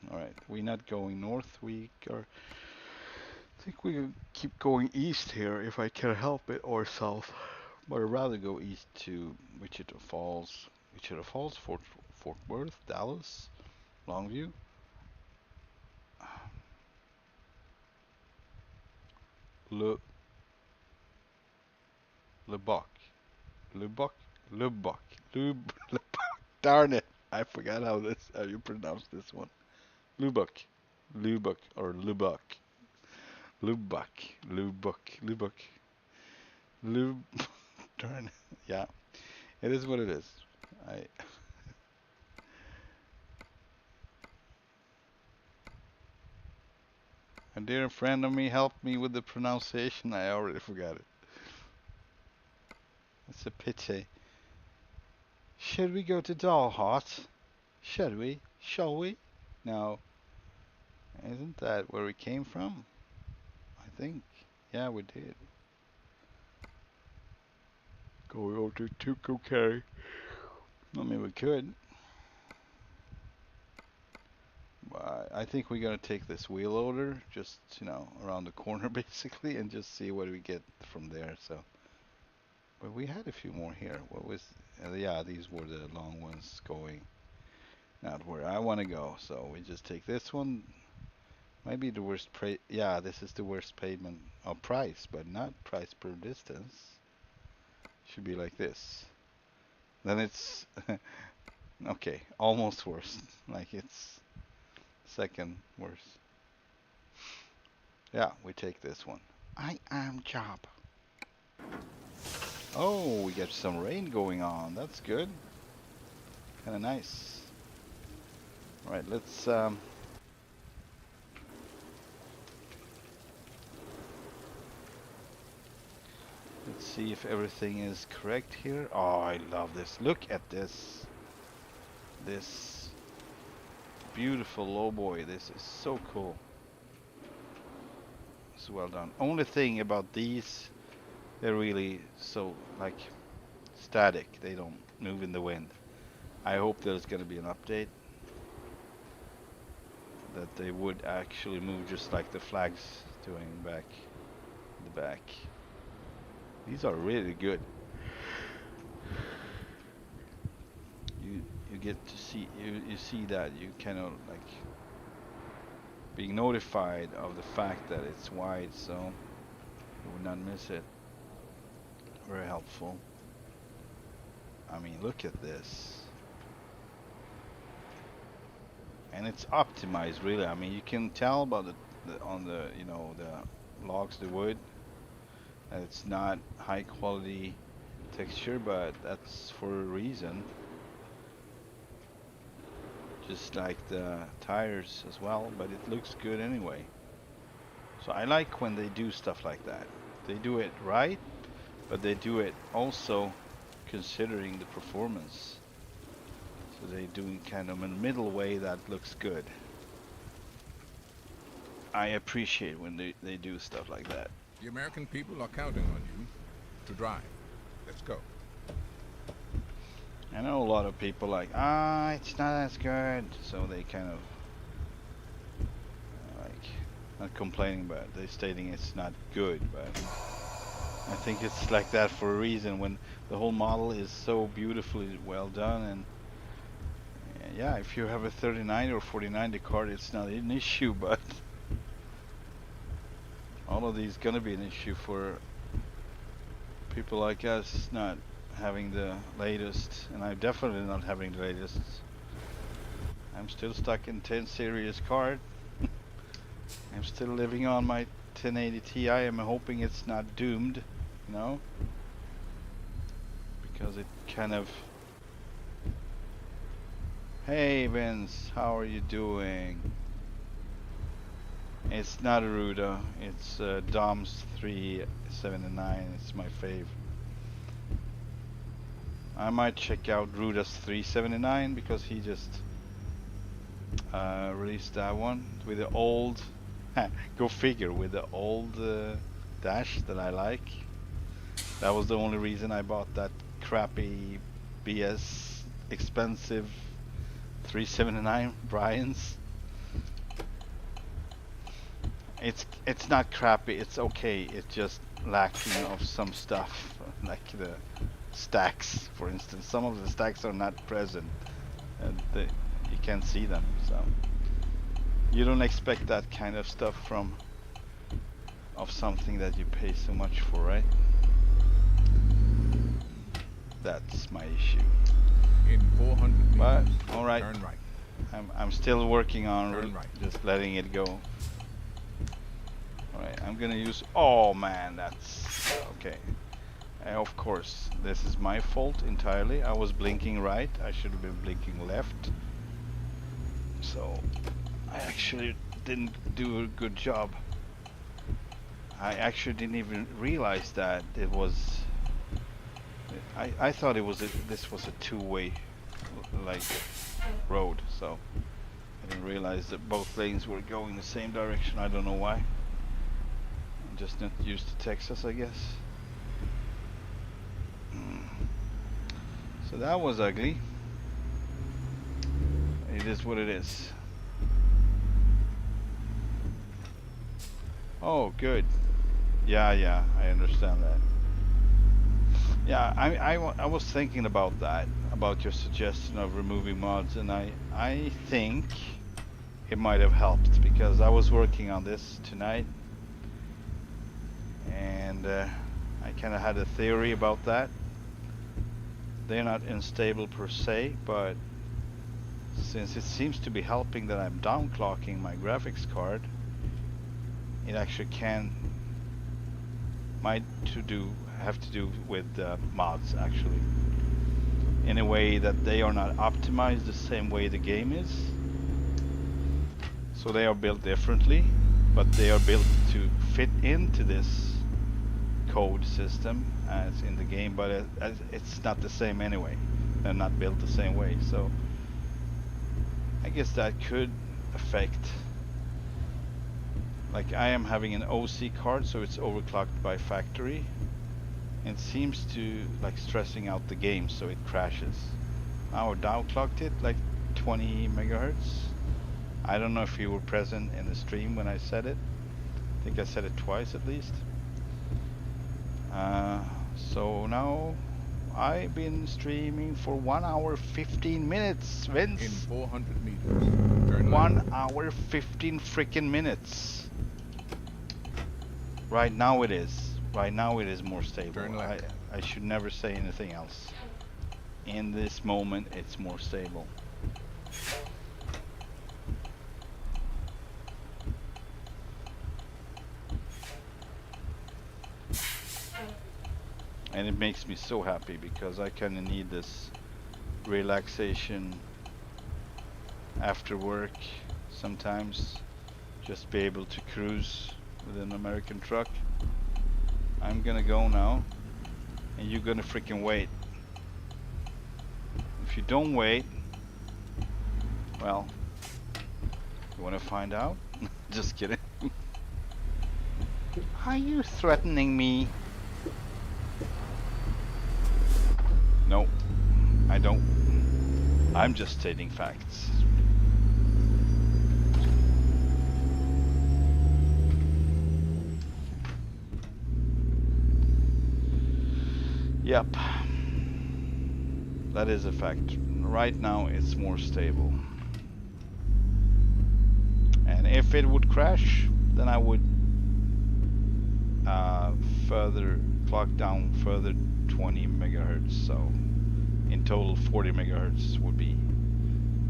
All right. We're not going north. We are. I think we keep going east here if I can help it, or south. But I'd rather go east to Wichita Falls, Fort Worth, Dallas, Longview. Le Lubbock, Lubbock, Lubbock, Lubbock. Darn it! I forgot how you pronounce this one. Lubbock, Lubbock or Lubbock, Lubbock, Lubbock, Lubbock, Lub. Darn it! Yeah, it is what it is. I. A dear friend of me helped me with the pronunciation. I already forgot it. It's a pity. Should we go to Dalhart? Should we? Shall we? No. Isn't that where we came from? I think. Yeah, we did. Going over to Tucumcari. I mean, we could. But I think we're gonna take this wheel loader, just around the corner basically, and just see what we get from there. So, but we had a few more here. What was? Yeah, these were the long ones going not where I want to go. So we just take this one. Maybe the worst yeah, this is the worst payment or price, but not price per distance. Should be like this. Then it's okay, almost worse. Like it's second worst. Yeah, we take this one. I am job. Oh, we get some rain going on. That's good. Kind of nice. All right, let's see if everything is correct here. Oh, I love this. Look at this. This beautiful LowBoy. This is so cool. It's well done. Only thing about these, they're really so like static. They don't move in the wind. I hope there's gonna be an update that they would actually move just like the flags doing back in the back. These are really good. You get to see you see that you kind of like being notified of the fact that it's wide, so you would not miss it. Very helpful. I mean, look at this. And it's optimized really. I mean, you can tell about on the the logs, the wood, that it's not high quality texture, but that's for a reason. Just like the tires as well, but it looks good anyway. So I like when they do stuff like that. They do it right, but they do it also considering the performance. So they're doing kind of a middle way that looks good. I appreciate when they do stuff like that. The American people are counting on you to drive. Let's go. I know a lot of people like, it's not as good, so they kind of like not complaining, but they're stating it's not good. But I think it's like that for a reason. When the whole model is so beautifully well done, and yeah, if you have a 39 or 49 the card, it's not an issue, but all of these gonna be an issue for people like us not having the latest, and I'm definitely not having the latest. I'm still stuck in 10 series card. I'm still living on my 1080 Ti. I'm hoping it's not doomed, you know, because it kind of. Hey Vince, how are you doing? It's not a Ruda, it's Dom's 379. It's my fave. I might check out Ruda's 379 because he just released that one with the old. Go figure, with the old dash that I like. That was the only reason I bought that crappy BS expensive 379 Brian's. It's not crappy, it's okay. It's just lacking of some stuff, like the stacks, for instance. Some of the stacks are not present, and you can't see them. So you don't expect that kind of stuff of something that you pay so much for, right? That's my issue. In 400 But meters, all right, turn right. I'm still working on Turn right. just letting it go. All right, I'm gonna use. Oh man, that's okay. Of course, this is my fault entirely. I was blinking right. I should have been blinking left. So I actually didn't do a good job. I actually didn't even realize that it was. I thought it was this was a two-way like road, so I didn't realize that both lanes were going the same direction. I don't know why. I'm just not used to Texas, I guess. So that was ugly. It is what it is. Oh, good. Yeah, I understand that. Yeah, I was thinking about that, about your suggestion of removing mods, and I think it might have helped, because I was working on this tonight, and I kind of had a theory about that. They're not unstable per se, but since it seems to be helping that I'm downclocking my graphics card, it actually might have to do with mods, actually, in a way that they are not optimized the same way the game is. So they are built differently, but they are built to fit into this code system as in the game, but it's not the same anyway. They're not built the same way, so I guess that could affect. Like, I am having an OC card, so it's overclocked by factory. It seems to like stressing out the game, so it crashes. Now I downclocked it like 20 megahertz. I don't know if you were present in the stream when I said it. I think I said it twice at least. So now I've been streaming for 1 hour 15 minutes, Vince. In 400 meters, turn left. 1 hour 15 freaking minutes. Right now it is. Right now it is more stable. Turn left. I should never say anything else. In this moment it's more stable. And it makes me so happy, because I kind of need this relaxation after work sometimes. Just be able to cruise with an American truck. I'm gonna go now, and you're gonna freaking wait. If you don't wait, well, you wanna find out? Just kidding. Are you threatening me? No, I don't. I'm just stating facts. Yep, that is a fact. Right now it's more stable. And if it would crash, then I would further clock down further 20 megahertz. So in total 40 megahertz would be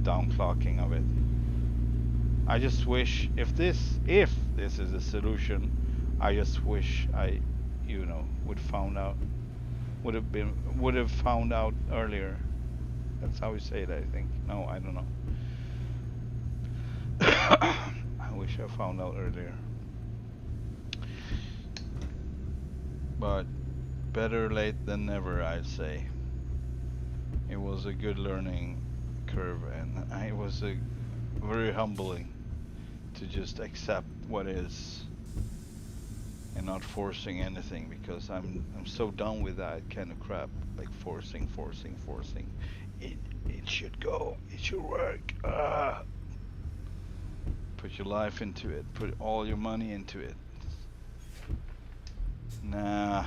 downclocking of it. I just wish if this is a solution I just wish I, you know, would have found out earlier. That's how we say it, I think. No, I don't know. I wish I found out earlier. But better late than never, I'd say. It was a good learning curve, and it was a very humbling to just accept what is and not forcing anything, because I'm so done with that kind of crap, like forcing. It should go, it should work. Put your life into it, put all your money into it. Nah.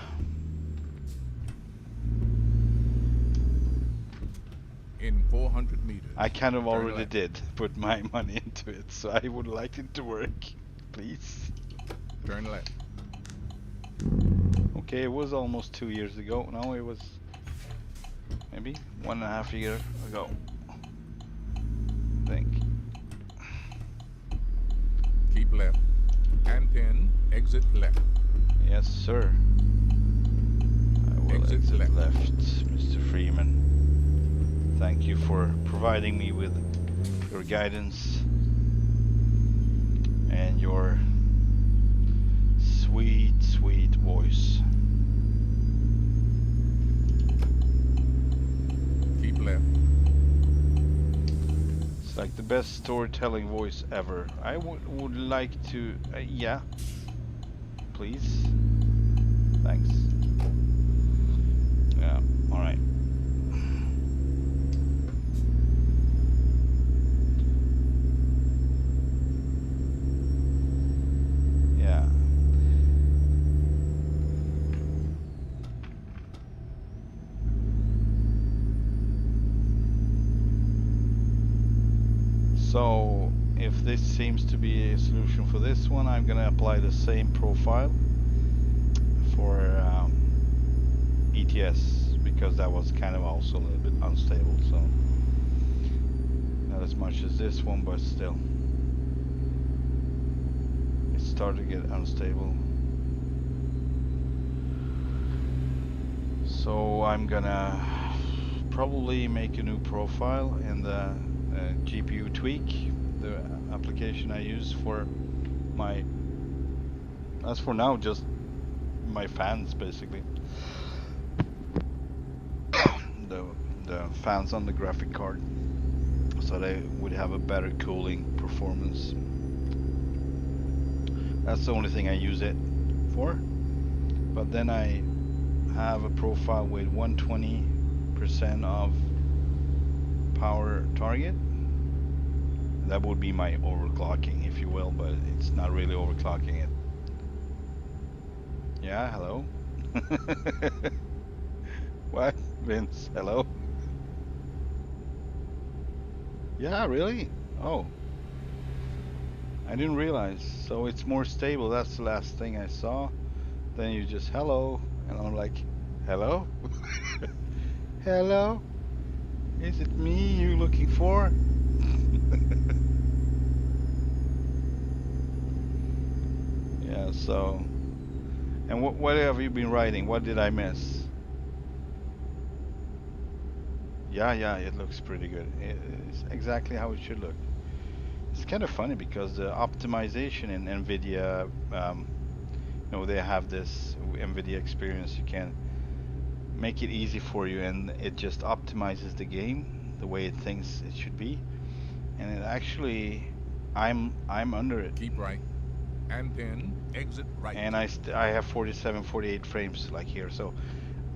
In 400 meters. I kind of already left. did put my money into it, so I would like it to work, please. Turn left. Okay, it was almost 2 years ago. No, it was maybe 1.5 years ago, I think. Keep left. And pin. Exit left. Yes, sir. I will exit left, Mr. Freeman. Thank you for providing me with your guidance and your sweet, sweet voice. Keep left. It's like the best storytelling voice ever. I would like to, yeah, please. Thanks. Yeah, alright. Yeah. So, if this seems to be a solution for this one, I'm gonna apply the same profile for ATS, because that was kind of also a little bit unstable, so not as much as this one, but still it started to get unstable. So I'm gonna probably make a new profile in the GPU tweak, the application I use for my, as for now, just my fans basically. The fans on the graphic card, so they would have a better cooling performance. That's the only thing I use it for. But then I have a profile with 120% of power target. That would be my overclocking, if you will, but it's not really overclocking it. Yeah, hello? What? Vince, hello? Yeah, really? Oh. I didn't realize. So it's more stable. That's the last thing I saw. Then you just, hello. And I'm like, hello? Hello? Is it me you looking for? Yeah, so. And what have you been writing? What did I miss? Yeah, it looks pretty good. It's exactly how it should look. It's kind of funny because the optimization in NVIDIA, you know, they have this NVIDIA experience. You can make it easy for you, and it just optimizes the game the way it thinks it should be. And it actually, I'm under it. Keep right. And pin. Exit right. And I have 47, 48 frames like here, so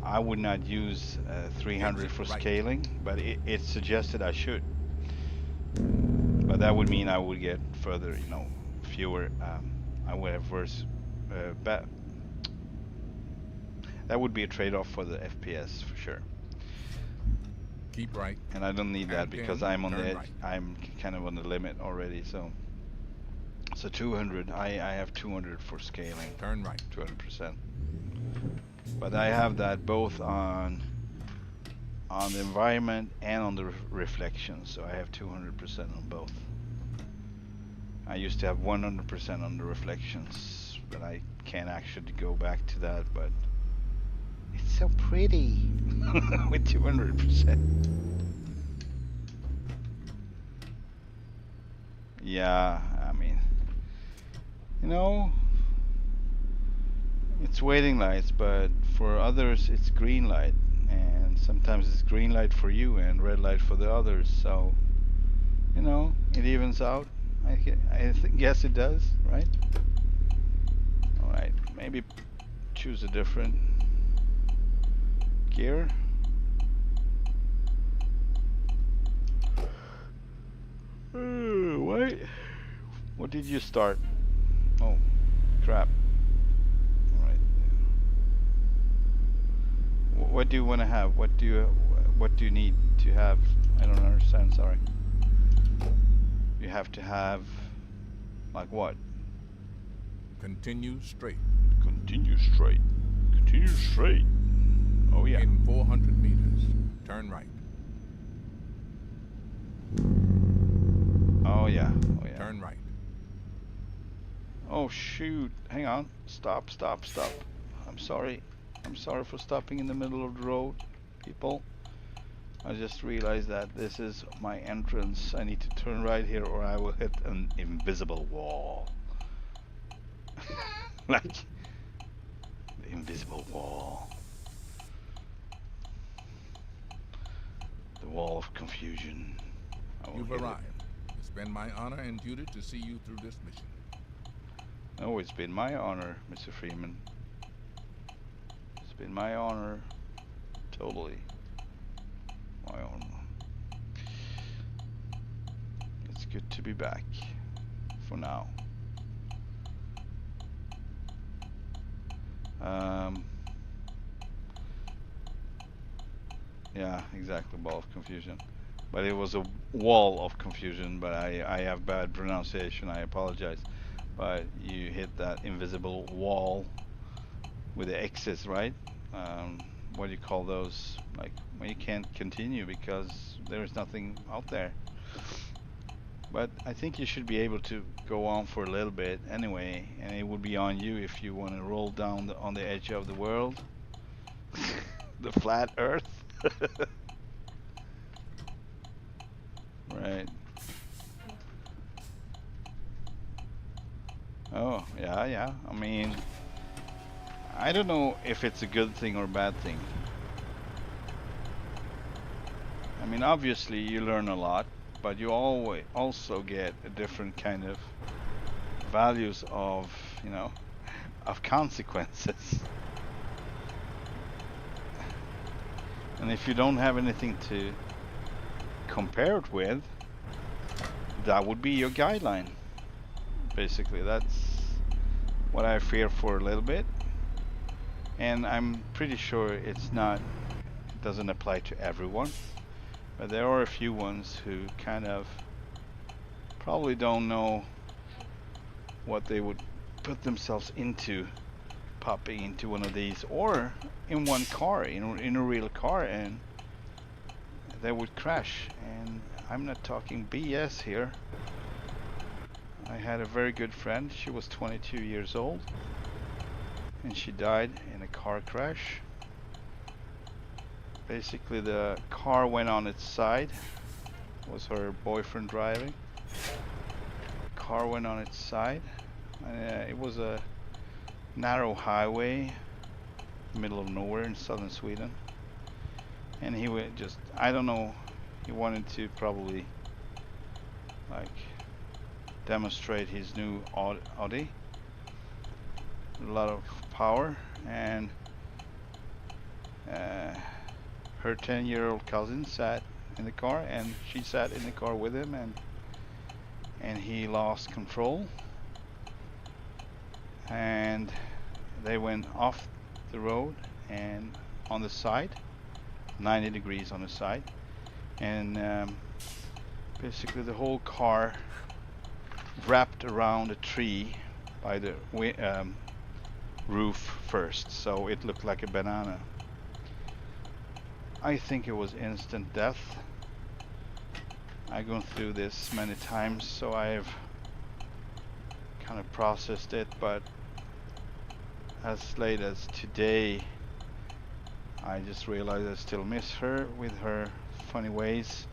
I would not use 300 Exit for right. scaling, but it suggested I should. But that would mean I would get further, you know, fewer. I would have worse. That would be a trade-off for the FPS for sure. Keep right. And I don't need And that because pin, I'm on the turn edge. right. I'm kind of on the limit already. So 200. I have 200 for scaling. Turn right. 200%. But I have that both on the environment and on the reflection, so I have 200% on both. I used to have 100% on the reflections, but I can't actually go back to that, but it's so pretty with 200%. Yeah, I mean, you know, it's waiting lights, but for others it's green light, and sometimes it's green light for you and red light for the others. So, you know, it evens out. I guess it does, right? All right, maybe choose a different gear. Wait. What did you start? Oh, crap. All right. What do you want to have? What do you need to have? I don't understand. Sorry. You have to have, like what? Continue straight. Continue straight. Continue straight. Oh yeah. In 400 meters, turn right. Oh yeah. Oh yeah. Turn right. Oh shoot. Hang on. Stop, stop, stop. I'm sorry. I'm sorry for stopping in the middle of the road, people. I just realized that this is my entrance. I need to turn right here or I will hit an invisible wall. Like the invisible wall. The wall of confusion. You've arrived. It's been my honor and duty to see you through this mission. Oh, it's been my honor, Mr. Freeman. It's been my honor. Totally. My honor. It's good to be back. For now. Yeah, exactly. Ball of confusion. But it was a wall of confusion, but I have bad pronunciation. I apologize. But you hit that invisible wall with the X's, right? What do you call those? Like when you can't continue because there's nothing out there. But I think you should be able to go on for a little bit anyway, and it would be on you if you want to roll down on the edge of the world. The flat earth. Right. Oh, yeah, yeah. I mean, I don't know if it's a good thing or a bad thing. I mean, obviously you learn a lot, but you always also get a different kind of values of, you know, of consequences. And if you don't have anything to compare it with, that would be your guideline. Basically, that's what I fear for a little bit. And I'm pretty sure it doesn't apply to everyone. But there are a few ones who kind of probably don't know what they would put themselves into popping into one of these, or in one car, in a real car, and they would crash. And I'm not talking BS here. I had a very good friend. She was 22 years old and she died in a car crash. Basically the car went on its side. It was her boyfriend driving. Car went on its side. It was a narrow highway, middle of nowhere in southern Sweden. And he would just, I don't know, he wanted to probably like demonstrate his new Audi. A lot of power, and her 10-year-old cousin sat in the car, and she sat in the car with him, and he lost control, and they went off the road and on the side, 90 degrees on the side, and basically the whole car wrapped around a tree by the roof first, so it looked like a banana. I think it was instant death. I've gone through this many times, so I've kind of processed it, but as late as today, I just realized I still miss her with her funny ways,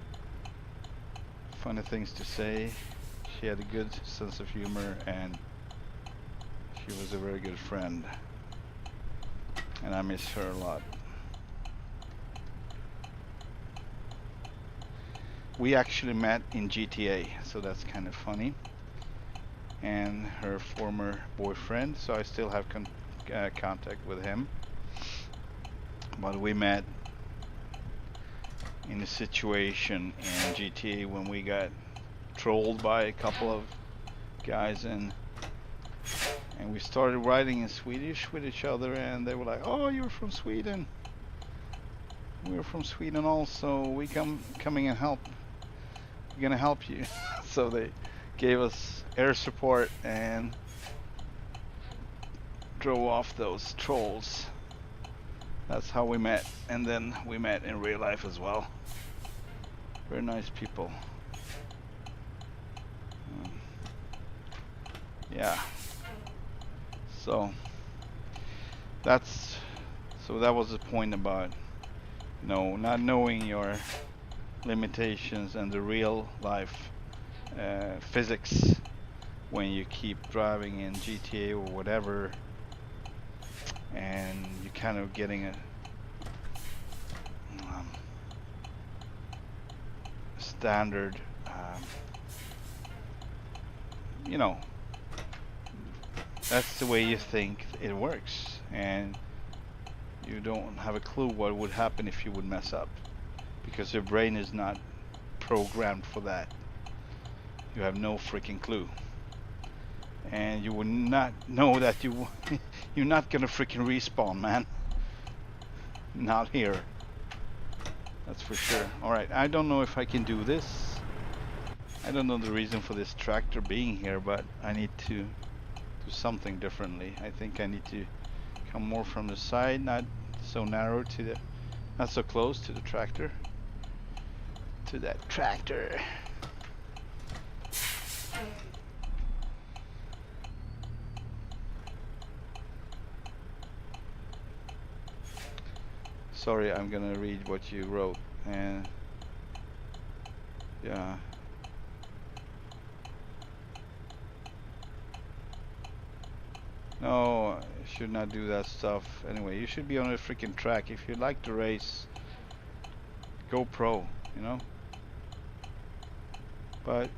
funny things to say. She had a good sense of humor and she was a very good friend. And I miss her a lot. We actually met in GTA, so that's kind of funny. And her former boyfriend, so I still have contact with him. But we met in a situation in GTA when we got trolled by a couple of guys, and we started writing in Swedish with each other, and they were like, "Oh, you're from Sweden. We're from Sweden also. We coming and help. We're gonna help you." So they gave us air support and drove off those trolls. That's how we met, and then we met in real life as well. Very nice people. Yeah. So that was the point about, you know, not knowing your limitations and the real life physics when you keep driving in GTA or whatever, and you're kind of getting a standard, you know, that's the way you think it works, and you don't have a clue what would happen if you would mess up, because your brain is not programmed for that. You have no freaking clue, and you would not know that you're not gonna freaking respawn, man. Not here. That's for sure. Alright, I don't know if I can do this. I don't know the reason for this tractor being here, but I need to do something differently. I think I need to come more from the side, not so narrow to the, not so close to the tractor. To that tractor. Sorry, I'm gonna read what you wrote, and yeah. No, you should not do that stuff. Anyway, you should be on a freaking track. If you like to race, go pro, you know? But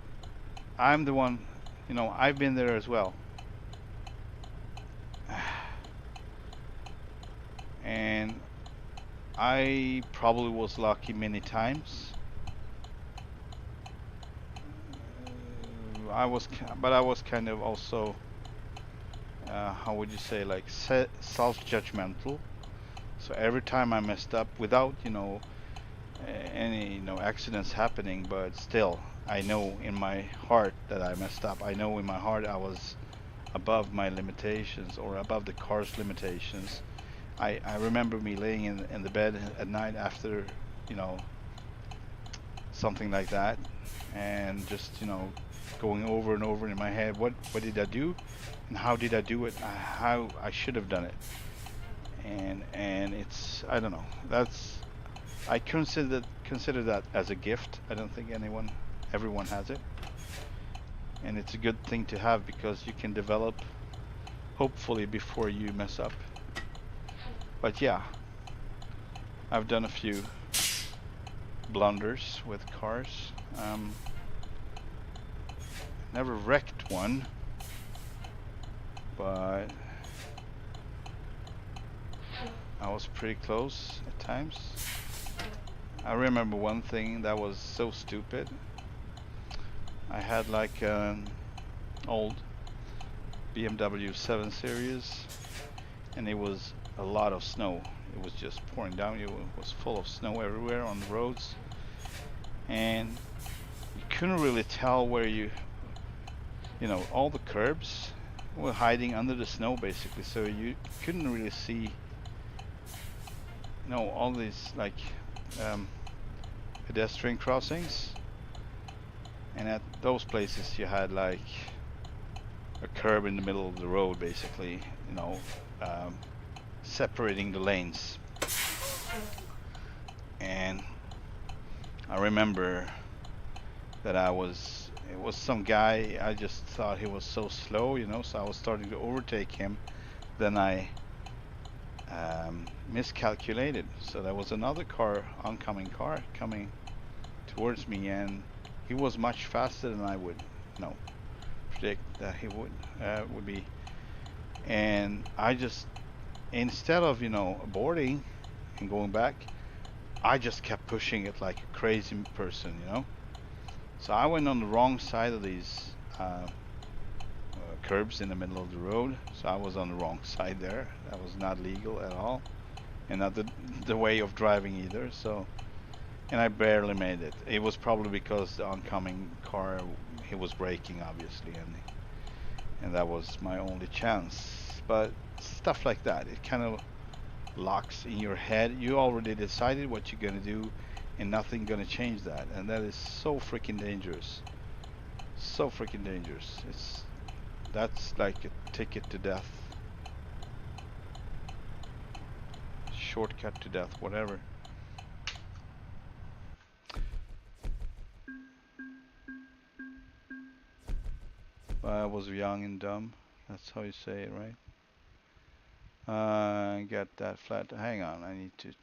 I'm the one, you know, I've been there as well. And I probably was lucky many times. But I was kind of also, how would you say, like self-judgmental. So every time I messed up, without, you know, any, you know, accidents happening, but still, I know in my heart that I messed up. I know in my heart I was above my limitations, or above the car's limitations. I remember me laying in the bed at night after, you know, something like that, and just, you know, going over and over in my head, what did I do, and how did I do it, how I should have done it, and it's, I don't know, that's, I consider that as a gift. I don't think everyone has it, and it's a good thing to have, because you can develop, hopefully, before you mess up. But yeah, I've done a few blunders with cars. Never wrecked one, but I was pretty close at times. I remember one thing that was so stupid. I had like an old BMW 7 Series, and it was a lot of snow. It was just pouring down. It was full of snow everywhere on the roads, and you couldn't really tell where you know, all the curbs were hiding under the snow basically, so you couldn't really see, you know, all these like pedestrian crossings, and at those places you had like a curb in the middle of the road basically, you know, um, separating the lanes. And I remember that it was some guy, I just thought he was so slow, you know, so I was starting to overtake him. Then I miscalculated. So there was another oncoming car coming towards me, and he was much faster than I would, you know, predict that he would be. And I just, instead of, you know, aborting and going back, I just kept pushing it like a crazy person, you know. So I went on the wrong side of these curbs in the middle of the road. So I was on the wrong side there. That was not legal at all, and not the way of driving either. So, and I barely made it. It was probably because the oncoming car, he was braking obviously, and that was my only chance. But stuff like that, it kind of locks in your head. You already decided what you're gonna do, and nothing gonna change that, and that is so freaking dangerous. So freaking dangerous. That's like a ticket to death, shortcut to death, whatever. I was young and dumb. That's how you say it, right? Get that flat. Hang on, I need to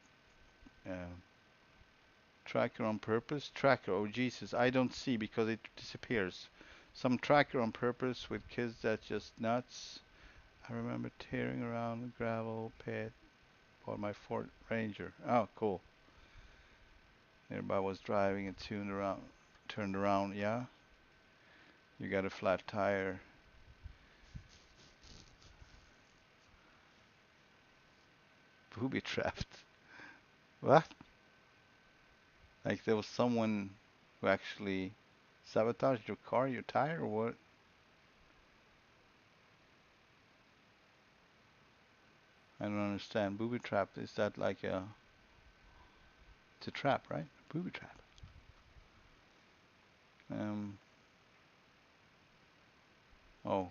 tracker on purpose. Tracker. Oh Jesus, I don't see because it disappears. Some tracker on purpose with kids that's just nuts. I remember tearing around the gravel pit for my Ford Ranger. Oh, cool. Everybody was driving and turned around. Yeah, you got a flat tire. Booby trapped. What? Like there was someone who actually sabotaged your car, your tire, or what? I don't understand. Booby trap, is that like a, it's a trap, right? Booby trap. Um, oh,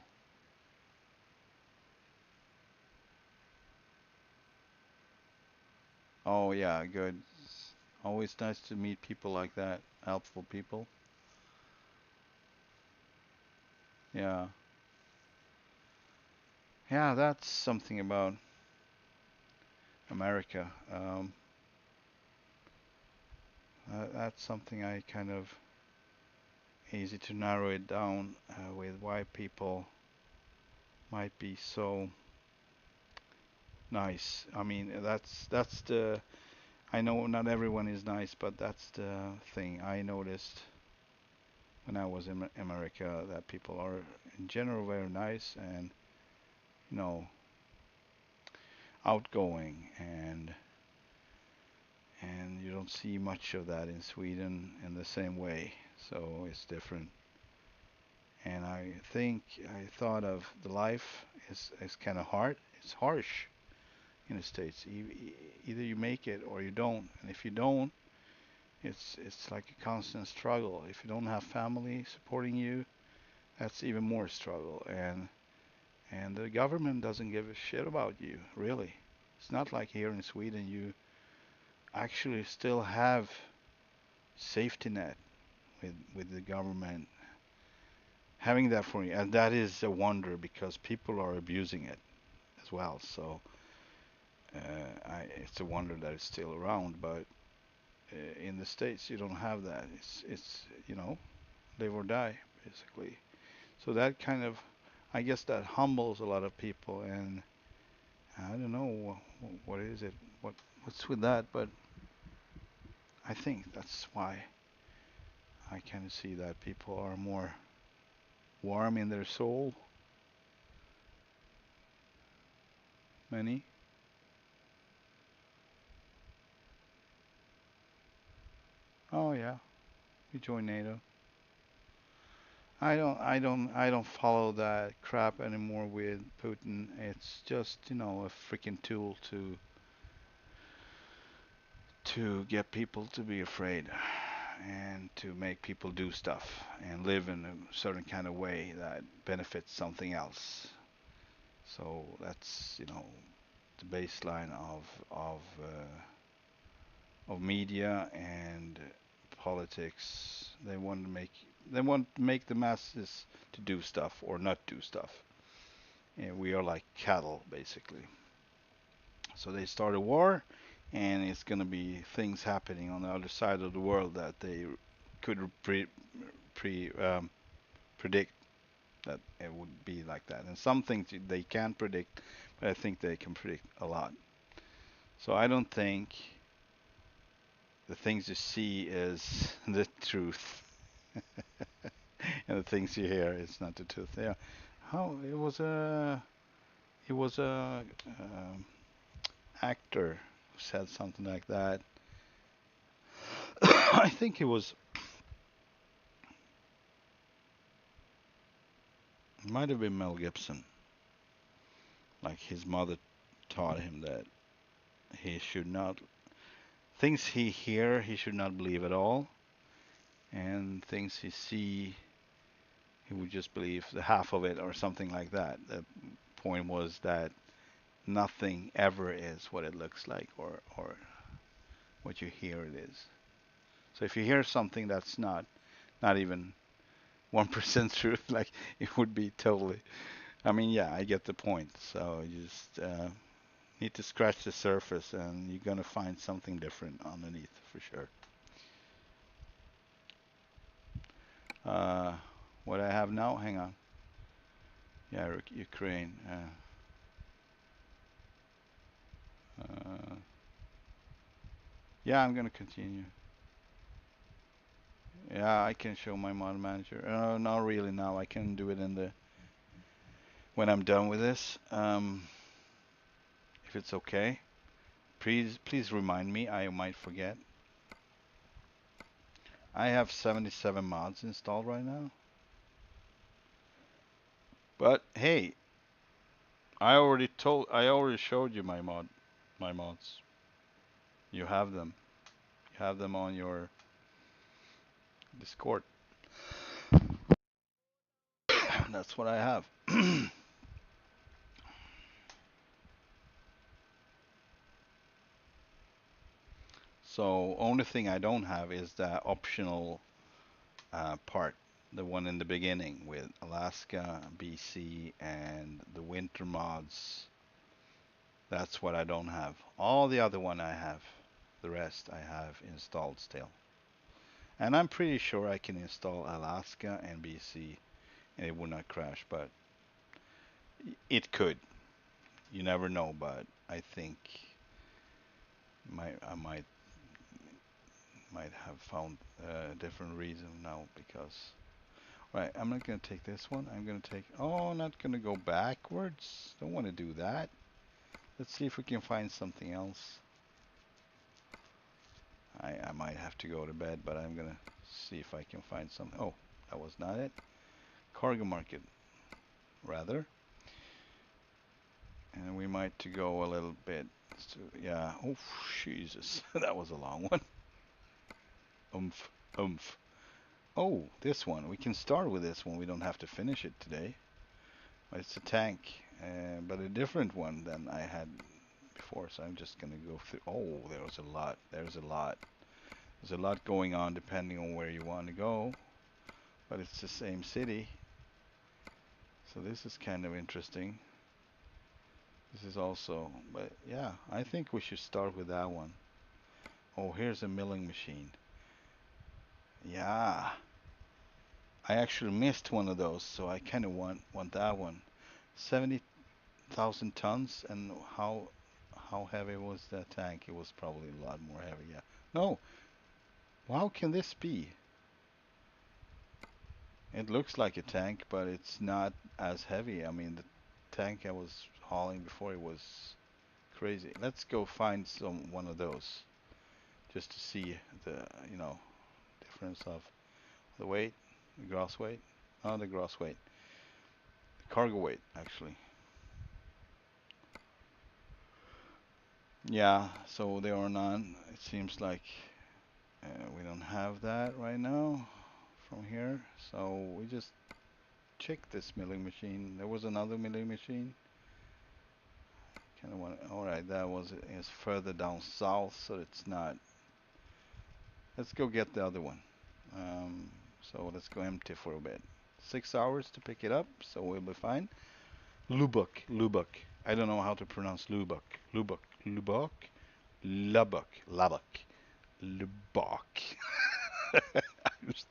oh yeah, good. Always nice to meet people like that, helpful people. Yeah, yeah, that's something about America. That's something I kind of easy to narrow it down with why people might be so nice. I mean, that's the. I know not everyone is nice, but that's the thing I noticed when I was in America that people are in general very nice and you know outgoing and you don't see much of that in Sweden in the same way. So it's different. And I thought of the life is kind of hard. It's harsh in the States. Either you make it or you don't. And if you don't, it's like a constant struggle. If you don't have family supporting you, that's even more struggle. And the government doesn't give a shit about you, really. It's not like here in Sweden you actually still have safety net with the government having that for you, and that is a wonder because people are abusing it as well. So it's a wonder that it's still around. But in the States, you don't have that. It's you know live or die basically. So that kind of, I guess that humbles a lot of people, and I don't know what is it, what's with that, but I think that's why I kind of see that people are more warm in their soul. Many. Oh yeah, we joined NATO. I don't follow that crap anymore with Putin. It's just, you know, a freaking tool to get people to be afraid and to make people do stuff and live in a certain kind of way that benefits something else. So that's, the baseline of media and politics. They want to make the masses to do stuff or not do stuff. And we are like cattle basically. So they start a war, and it's going to be things happening on the other side of the world that they could pre predict that it would be like that. And some things they can't predict, but I think they can predict a lot. So I don't think the things you see is the truth, and the things you hear is not the truth. Yeah, how it was a actor who said something like that. I think it might have been Mel Gibson. Like his mother taught him that he should not things he hear he should not believe at all, and things he see he would just believe the half of it or something like that. The point was that nothing ever is what it looks like or what you hear it is. So if you hear something that's not even 1% truth, like it would be totally. I mean, yeah, I get the point. So you just need to scratch the surface, and you're gonna find something different underneath for sure. Uh, what I have now? Hang on. Yeah, Ukraine. Uh, yeah, I'm gonna continue. Yeah, I can show my mod manager. Not really now. I can do it in the when I'm done with this. If it's okay. Please remind me. I might forget. I have 77 mods installed right now. But hey, I already showed you my mods. You have them. You have them on your Discord. That's what I have. So only thing I don't have is the optional part, the one in the beginning with Alaska, BC, and the winter mods. That's what I don't have. All the other one I have. The rest I have installed still. And I'm pretty sure I can install Alaska and BC and it would not crash, but it could. You never know, but I think I might have found a different reason now because right, I'm not gonna take this one. I'm gonna take I'm not gonna go backwards. Don't want to do that. Let's see if we can find something else. I might have to go to bed, but I'm gonna see if I can find something. Oh, that was not it. Cargo market, rather. And we might to go a little bit. Yeah. Oh, Jesus. That was a long one. Oomph, oomph. Oh, this one. We can start with this one. We don't have to finish it today. But it's a tank, but a different one than I had before. So I'm just gonna go through. Oh, there's a lot. There's a lot. There's a lot going on depending on where you want to go. But it's the same city. So this is kind of interesting. This is also, but yeah, I think we should start with that one. Oh, here's a milling machine. Yeah, I actually missed one of those, so I kind of want that one. 70,000 tons, and how heavy was that tank? It was probably a lot more heavy. Yeah. No, how can this be? It looks like a tank, but it's not as heavy. I mean, the tank I was hauling before it was crazy. Let's go find one of those just to see the difference of the weight, the gross weight, not the gross weight, the cargo weight actually. Yeah, so there are none. It seems like we don't have that right now from here. So we just check this milling machine. There was another milling machine. Alright, that was is further down south, so it's not. Let's go get the other one. So let's go empty for a bit. 6 hours to pick it up, so we'll be fine. Lubbock. I don't know how to pronounce Lubbock. Lubbock.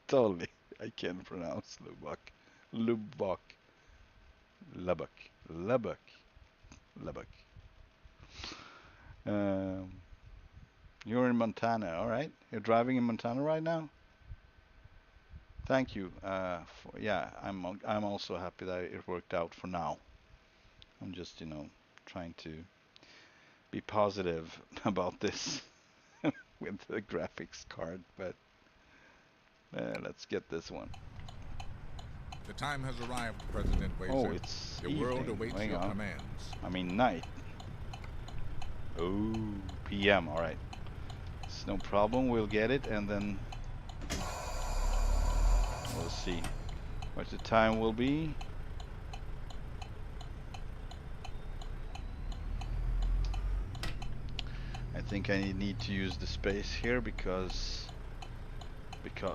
Totally, I can't pronounce Lubbock. Lubbock. Lubbock. Um, you're in Montana, all right? You're driving in Montana right now? Thank you. Yeah, I'm also happy that it worked out for now. I'm just, trying to be positive about this with the graphics card, but let's get this one. The time has arrived, President Wazer. Oh, it's the evening. world awaits Hang your on. commands. I mean night. Oh, PM. All right. It's no problem. We'll get it, and then we'll see what the time will be. I think I need to use the space here because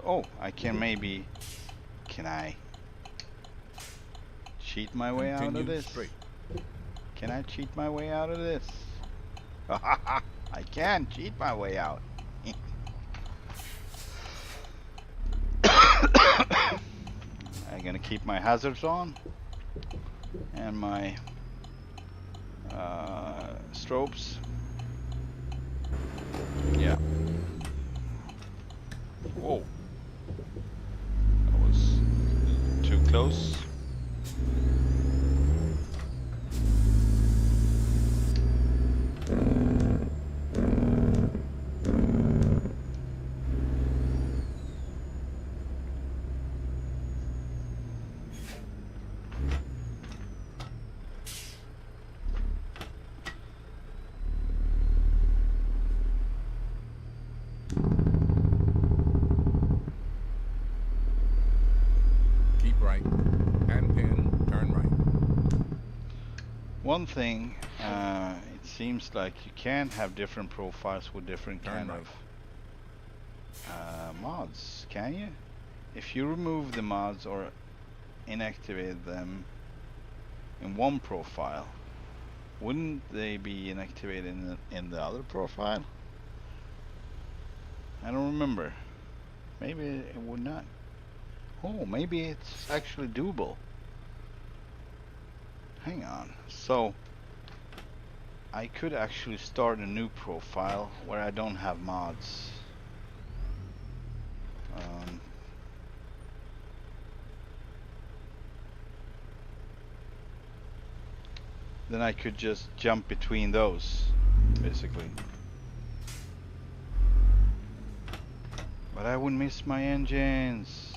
oh, I can I cheat my way out of this? Straight. Can I cheat my way out of this? I can cheat my way out. I'm gonna keep my hazards on and my strobes. Yeah. Whoa. That was too close. One thing, it seems like you can have different profiles with different kind of mods, can you? If you remove the mods or inactivate them in one profile, wouldn't they be inactivated in the other profile? I don't remember. Maybe it would not. Oh, maybe it's actually doable. Hang on. So I could actually start a new profile where I don't have mods. Then I could just jump between those, basically. But I would miss my engines.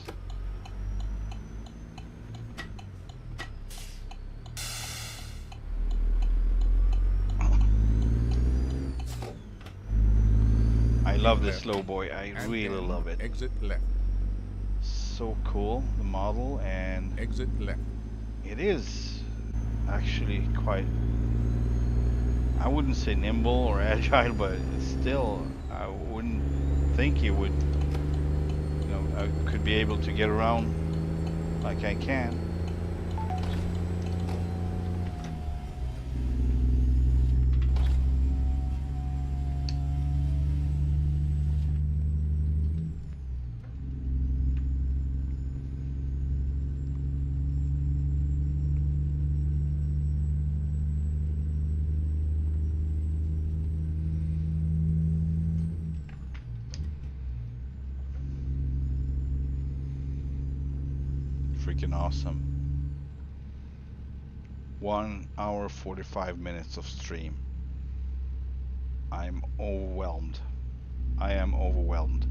I love this LowBoy. I really love it. Exit left. So cool, the model, and exit left. It is actually quite, I wouldn't say nimble or agile, but it's still, I wouldn't think it would, I could be able to get around like I can. Freaking awesome. 1 hour 45 minutes of stream. I'm overwhelmed. I am overwhelmed.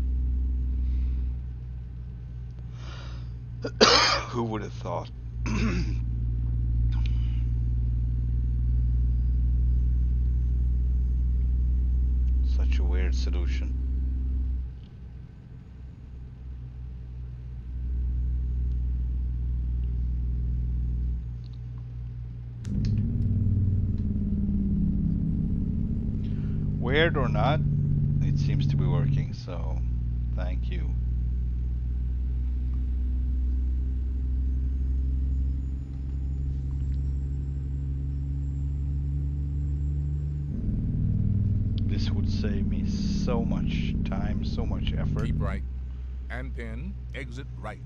Who would have thought? Such a weird solution. Weird or not, it seems to be working, so thank you. This would save me so much time, so much effort. Keep right. And pin, exit right.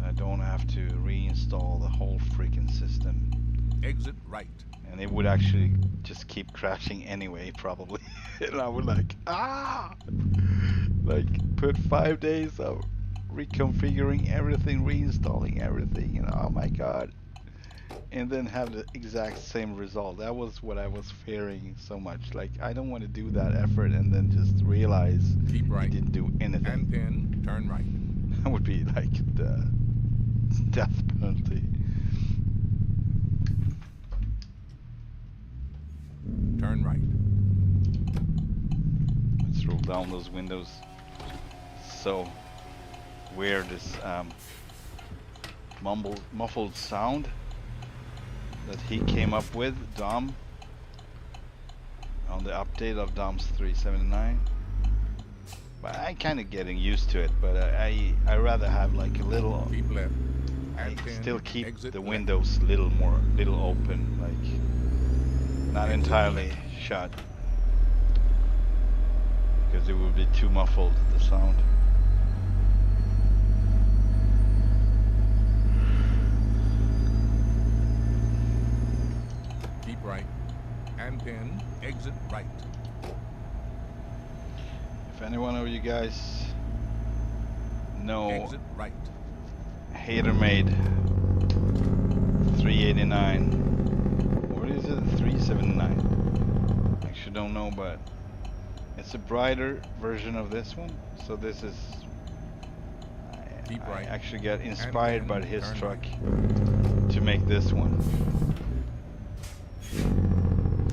I don't have to reinstall the whole freaking system. Exit right. And it would actually just keep crashing anyway, probably. And I would like, like put 5 days of reconfiguring everything, reinstalling everything, and oh my god. And then have the exact same result. That was what I was fearing so much. Like, I don't want to do that effort and then just realize Keep right. I didn't do anything. And pin, turn right. That would be like the death penalty. Turn right. Let's roll down those windows. So weird, this muffled sound that he came up with, Dom, on the update of Dom's 379. But I'm kind of getting used to it, but I rather have like a little. Keep left. I And still pin, keep exit the left. windows little open, like not Exit entirely left. shut, because it would be too muffled, the sound. Keep right. And pin, exit right. If any one of you guys know Exit right. Hatermade 389, or is it 379? Actually don't know, but it's a brighter version of this one. So this is, Keep I right. actually got inspired And by then his turn truck right. to make this one.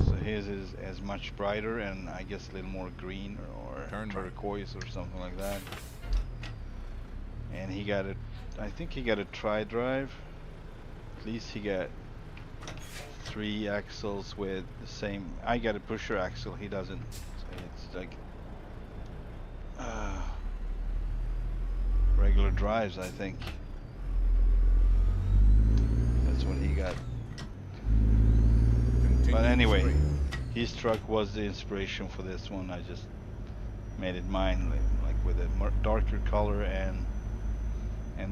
So his is as much brighter and I guess a little more green or Turn right. turquoise or something like that. And he got it, I think he got a tri-drive. At least he got 3 axles with the same. I got a pusher axle, he doesn't. So it's like regular drives, I think. That's what he got. Continue But anyway, straight. his truck was the inspiration for this one. I just made it mine, like with a darker color and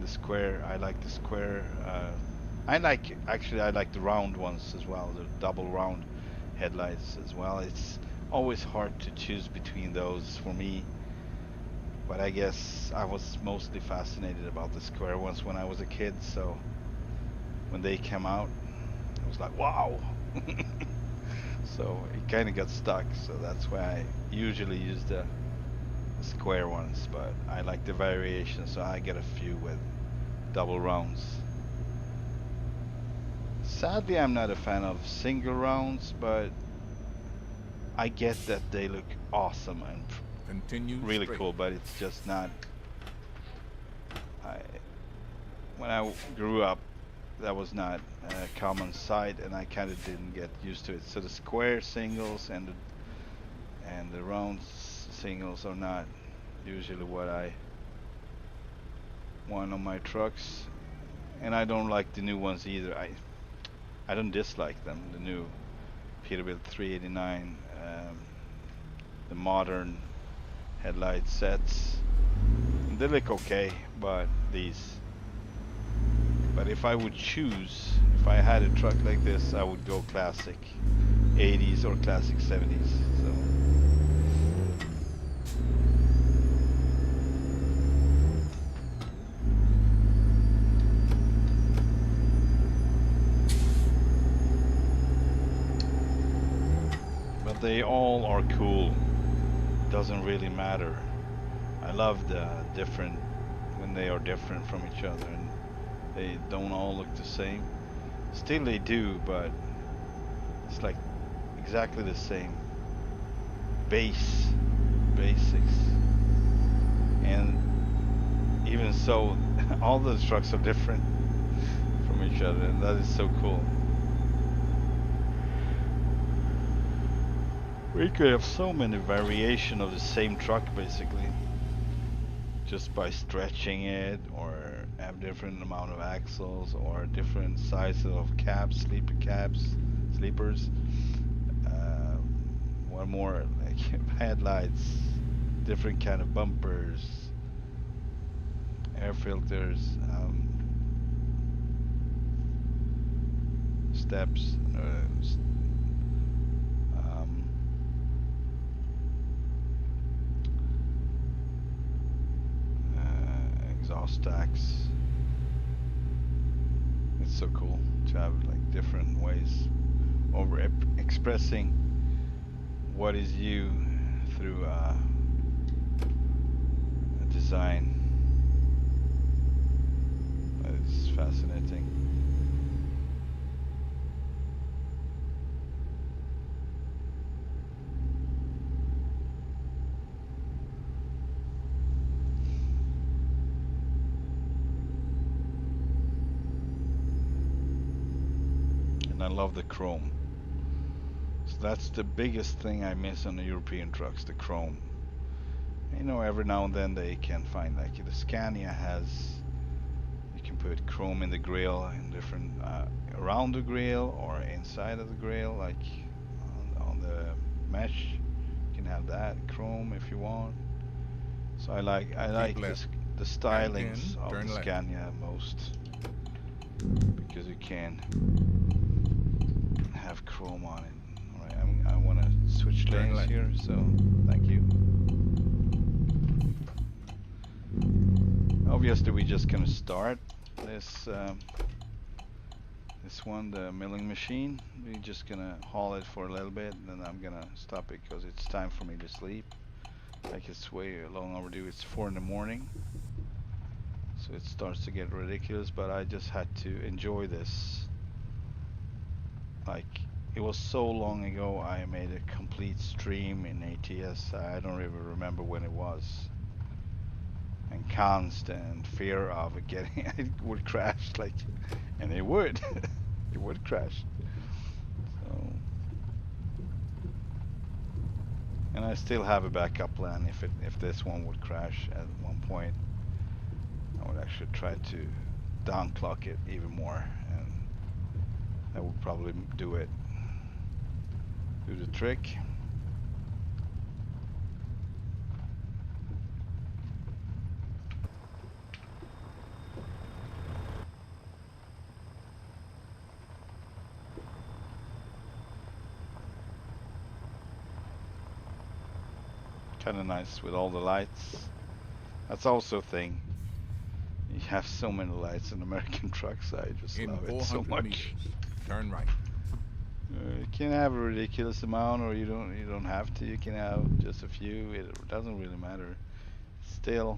the square. I like the square. I like the round ones as well, the double round headlights as well. It's always hard to choose between those for me, but I guess I was mostly fascinated about the square ones when I was a kid, so when they came out I was like, wow. So it kind of got stuck, so that's why I usually use the square ones, but I like the variation, so I get a few with double rounds. Sadly, I'm not a fan of single rounds, but I get that they look awesome and Continue really straight. cool, but it's just not. When I grew up, that was not a common sight, and I kind of didn't get used to it. So the square singles and the round singles are not usually what I want on my trucks, and I don't like the new ones either. I don't dislike them. The new Peterbilt 389, the modern headlight sets, they look okay, but if I would choose, if I had a truck like this, I would go classic 80s or classic 70s. So but they all are cool. Doesn't really matter. I love the different when they are different from each other and they don't all look the same. Still they do, but it's like exactly the same basics. And even so, all the trucks are different from each other, and that is so cool. We could have so many variation of the same truck basically. Just by stretching it, or have different amount of axles, or different sizes of cabs, sleepers. One more, like headlights, different kind of bumpers, air filters, steps, exhaust stacks. It's so cool to have like different ways of expressing what is you through a design. It's fascinating. And I love the chrome. So that's the biggest thing I miss on the European trucks, the chrome. You know, every now and then they can find, like the Scania has, you can put chrome in the grille, in different around the grille or inside of the grille, like on the mesh. You can have that chrome if you want. So I like this, the stylings of the Scania most, because you can have chrome on it. All right, I want to switch lanes here, so thank you. Obviously, we're just gonna start this this one, the milling machine. We're just gonna haul it for a little bit, and then I'm gonna stop it because it's time for me to sleep. Like, it's way long overdue. It's 4 in the morning, so it starts to get ridiculous. But I just had to enjoy this. Like, it was so long ago I made a complete stream in ATS. I don't even remember when it was. And constant fear of it getting it would crash, like, and it would. It would crash. So, and I still have a backup plan if this one would crash at one point. I would actually try to downclock it even more, and that would probably do the trick. Kind of nice with all the lights. That's also a thing. You have so many lights in American trucks. I just love it so much. Meters, turn right. You can have a ridiculous amount, or you don't have to. You can have just a few. It doesn't really matter. Still,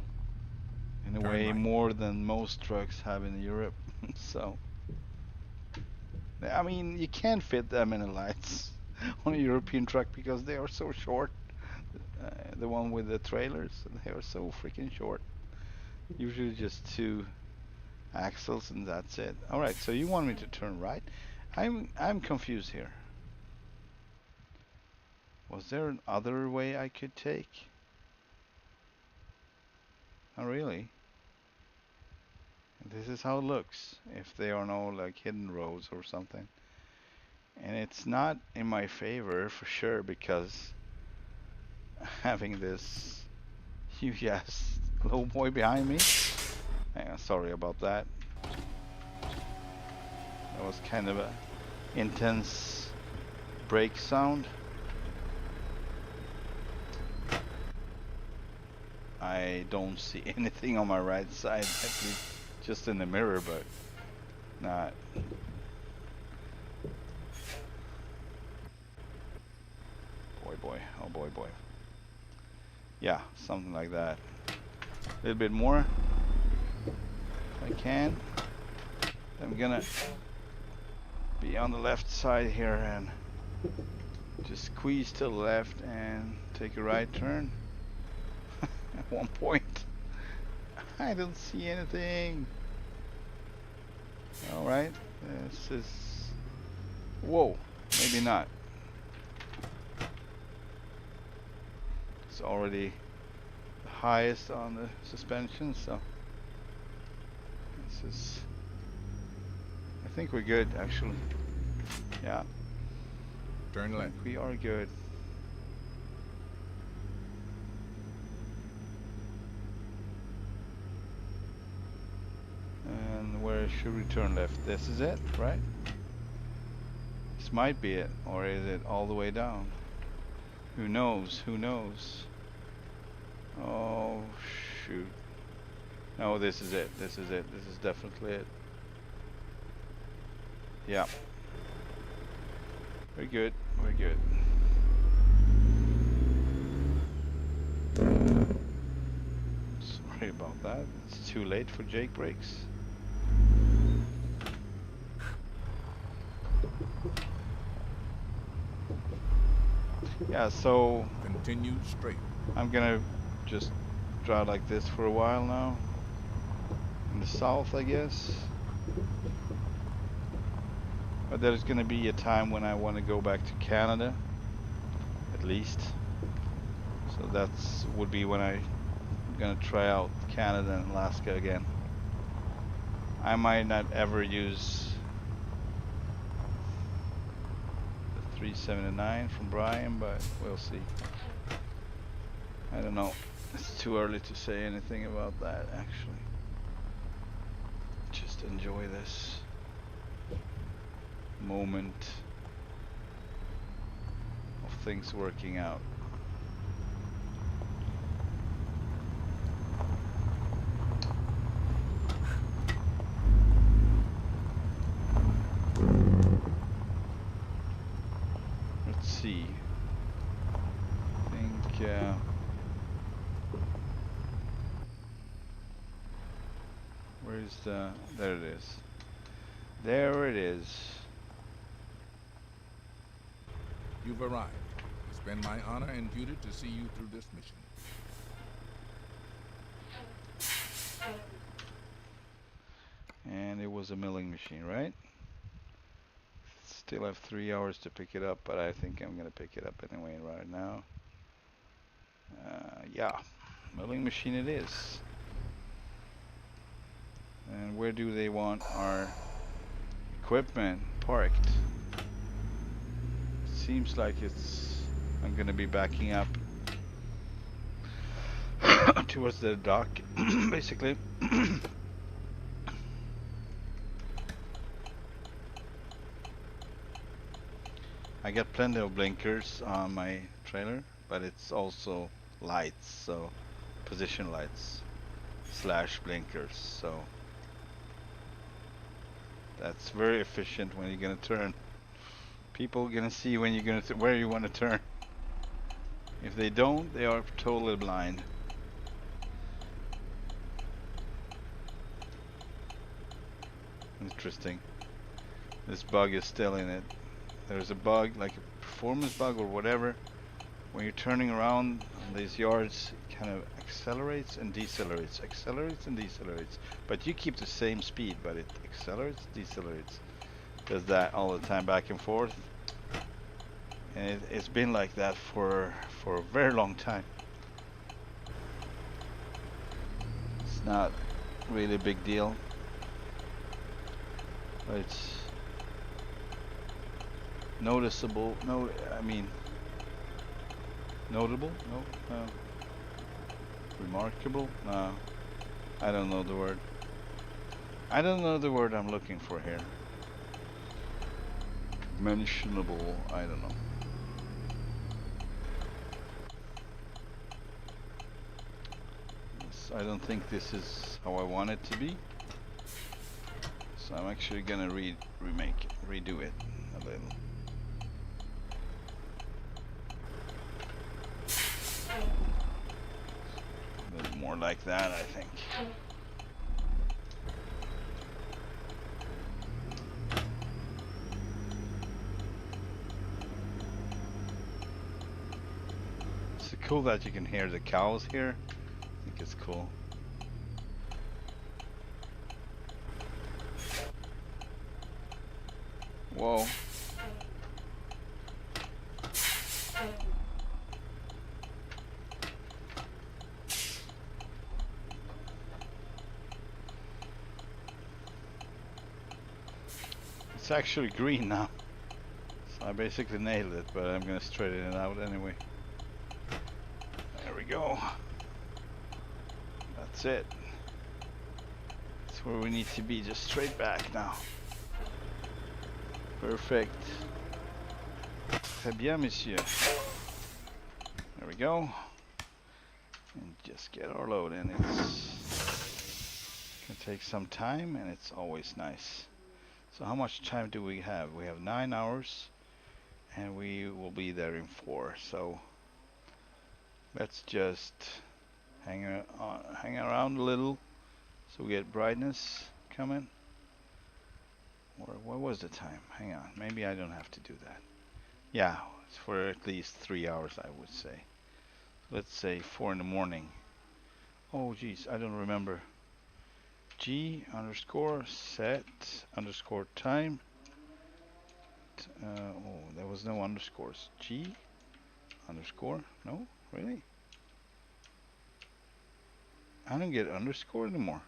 in a way, more than most trucks have in Europe. So, I mean, you can't fit that many lights on a European truck because they are so short. The one with the trailers, they are so freaking short. Usually just 2 axles and that's it. All right, so you want me to turn right? I'm confused here. Was there an other way I could take? Not really. This is how it looks if there are no like hidden roads or something. And it's not in my favor for sure, because having this huge ass LowBoy behind me. Sorry about that. That was kind of a intense brake sound. I don't see anything on my right side, at least just in the mirror, but not. Boy, oh boy. Yeah, something like that. A little bit more, if I can. I'm gonna be on the left side here and just squeeze to the left and take a right turn. At one point, I don't see anything. All right, this is, whoa, maybe not. it's already the highest on the suspension, so this is, I think we're good actually. Yeah, Turn I left. think we are good. And where should we turn left? This is it, right? This might be it, or is it all the way down? Who knows? Who knows? Oh shoot. No, this is it. This is it. This is definitely it. Yeah. We're good. We're good. Sorry about that. It's too late for Jake brakes. Yeah, so Continue straight. I'm gonna just drive like this for a while now. In the south, I guess. But there's gonna be a time when I want to go back to Canada, at least. So that's would be when I'm gonna try out Canada and Alaska again. I might not ever use the 379 from Brian, but we'll see. I don't know. It's too early to say anything about that, actually. Just enjoy this moment of things working out. Let's see. I think where's the, there it is. There it is. You've arrived. It's been my honor and duty to see you through this mission. And it was a milling machine, right? Still have 3 hours to pick it up, but I think I'm gonna pick it up anyway right now. Yeah, milling machine it is. And where do they want our equipment parked? Seems like it's, I'm gonna be backing up towards the dock, basically. I got plenty of blinkers on my trailer, but it's also lights, so position lights slash blinkers, so that's very efficient when you're gonna turn. People are gonna see when you're gonna where you want to turn. If they don't, they are totally blind. Interesting. This bug is still in it. There's a bug, like a performance bug or whatever. When you're turning around on these yards, it kind of accelerates and decelerates, accelerates and decelerates. But you keep the same speed, but it accelerates, decelerates. Does that all the time, back and forth. And it's been like that for a very long time. It's not really a big deal, but it's noticeable. No, I mean notable. No, remarkable. No, I don't know the word. I don't know the word I'm looking for here. Mentionable. I don't know. I don't think this is how I want it to be, so I'm actually gonna redo it a little. A little more like that, I think. It's cool that you can hear the cows here. I think it's cool. Whoa. it's actually green now. So I basically nailed it, but I'm gonna straighten it out anyway. There we go. That's it. That's where we need to be, just straight back now. Perfect. Très bien, monsieur. There we go. And just get our load in. It's gonna take some time, and it's always nice. So how much time do we have? We have 9 hours, and we will be there in 4. So let's just hang around a little, so we get brightness coming. Or what was the time? Hang on, maybe I don't have to do that. Yeah, it's for at least 3 hours, I would say. Let's say 4 in the morning. Oh geez, I don't remember. G underscore set underscore time. Oh, there was no underscores. G underscore? No, really? I don't get underscore anymore.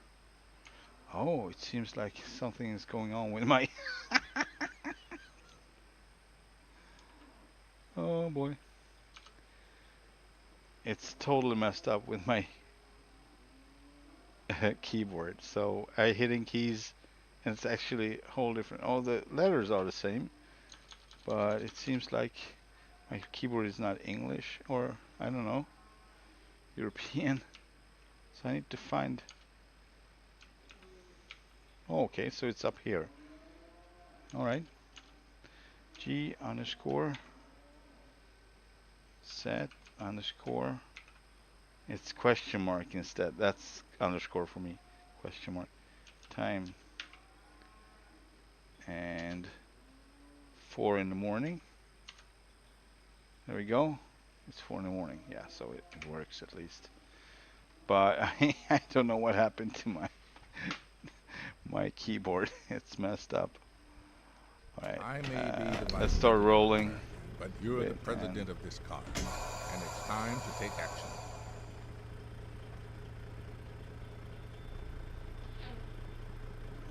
Oh, it seems like something is going on with my... Oh boy. It's totally messed up with my keyboard. So I hitting keys and it's actually a whole different... Oh, the letters are the same. But it seems like my keyboard is not English or, I don't know, European. So I need to find... Oh, okay, so it's up here. Alright. G underscore set underscore. It's question mark instead. That's underscore for me. Question mark. Time. And 4 in the morning. There we go. It's 4 in the morning. Yeah, so it works at least. But I don't know what happened to my keyboard. It's messed up. All right. I may be the Let's vice start president, rolling. but you're the president of this car, and it's time to take action.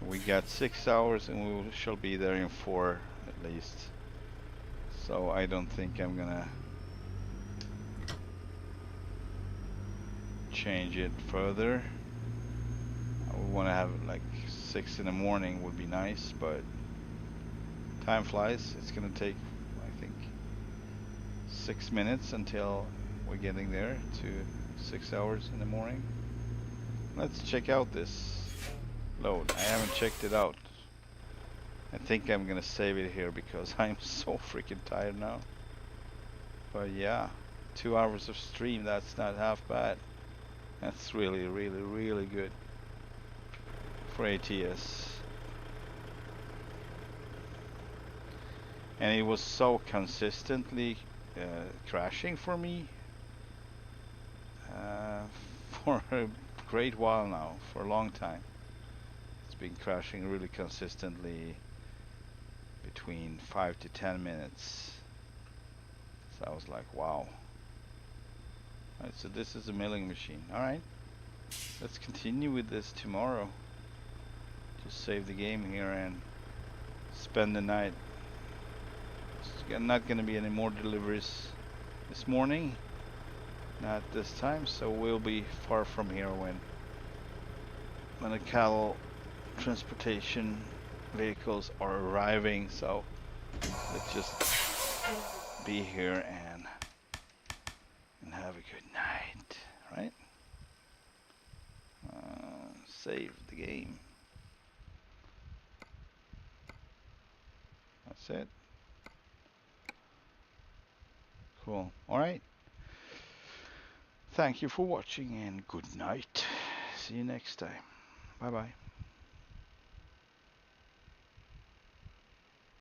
We got 6 hours and we shall be there in 4 at least. So I don't think I'm gonna change it further. I would want to have it like 6 in the morning would be nice, but time flies. It's gonna take, I think, 6 minutes until we're getting there to 6 hours in the morning. Let's check out this load. I haven't checked it out. I think I'm gonna save it here because I'm so freaking tired now. But yeah, 2 hours of stream, that's not half bad. That's really, really, really good for ATS. And it was so consistently crashing for me for a great while now, for a long time. It's been crashing really consistently between 5 to 10 minutes. So I was like, wow. Alright, so this is a milling machine. Alright, let's continue with this tomorrow. Just save the game here and spend the night. There's not going to be any more deliveries this morning. Not this time, so we'll be far from here when the cattle transportation vehicles are arriving. So let's just be here and have a good night, right? Save the game. That's it. Cool. Alright. Thank you for watching and good night. See you next time. Bye bye.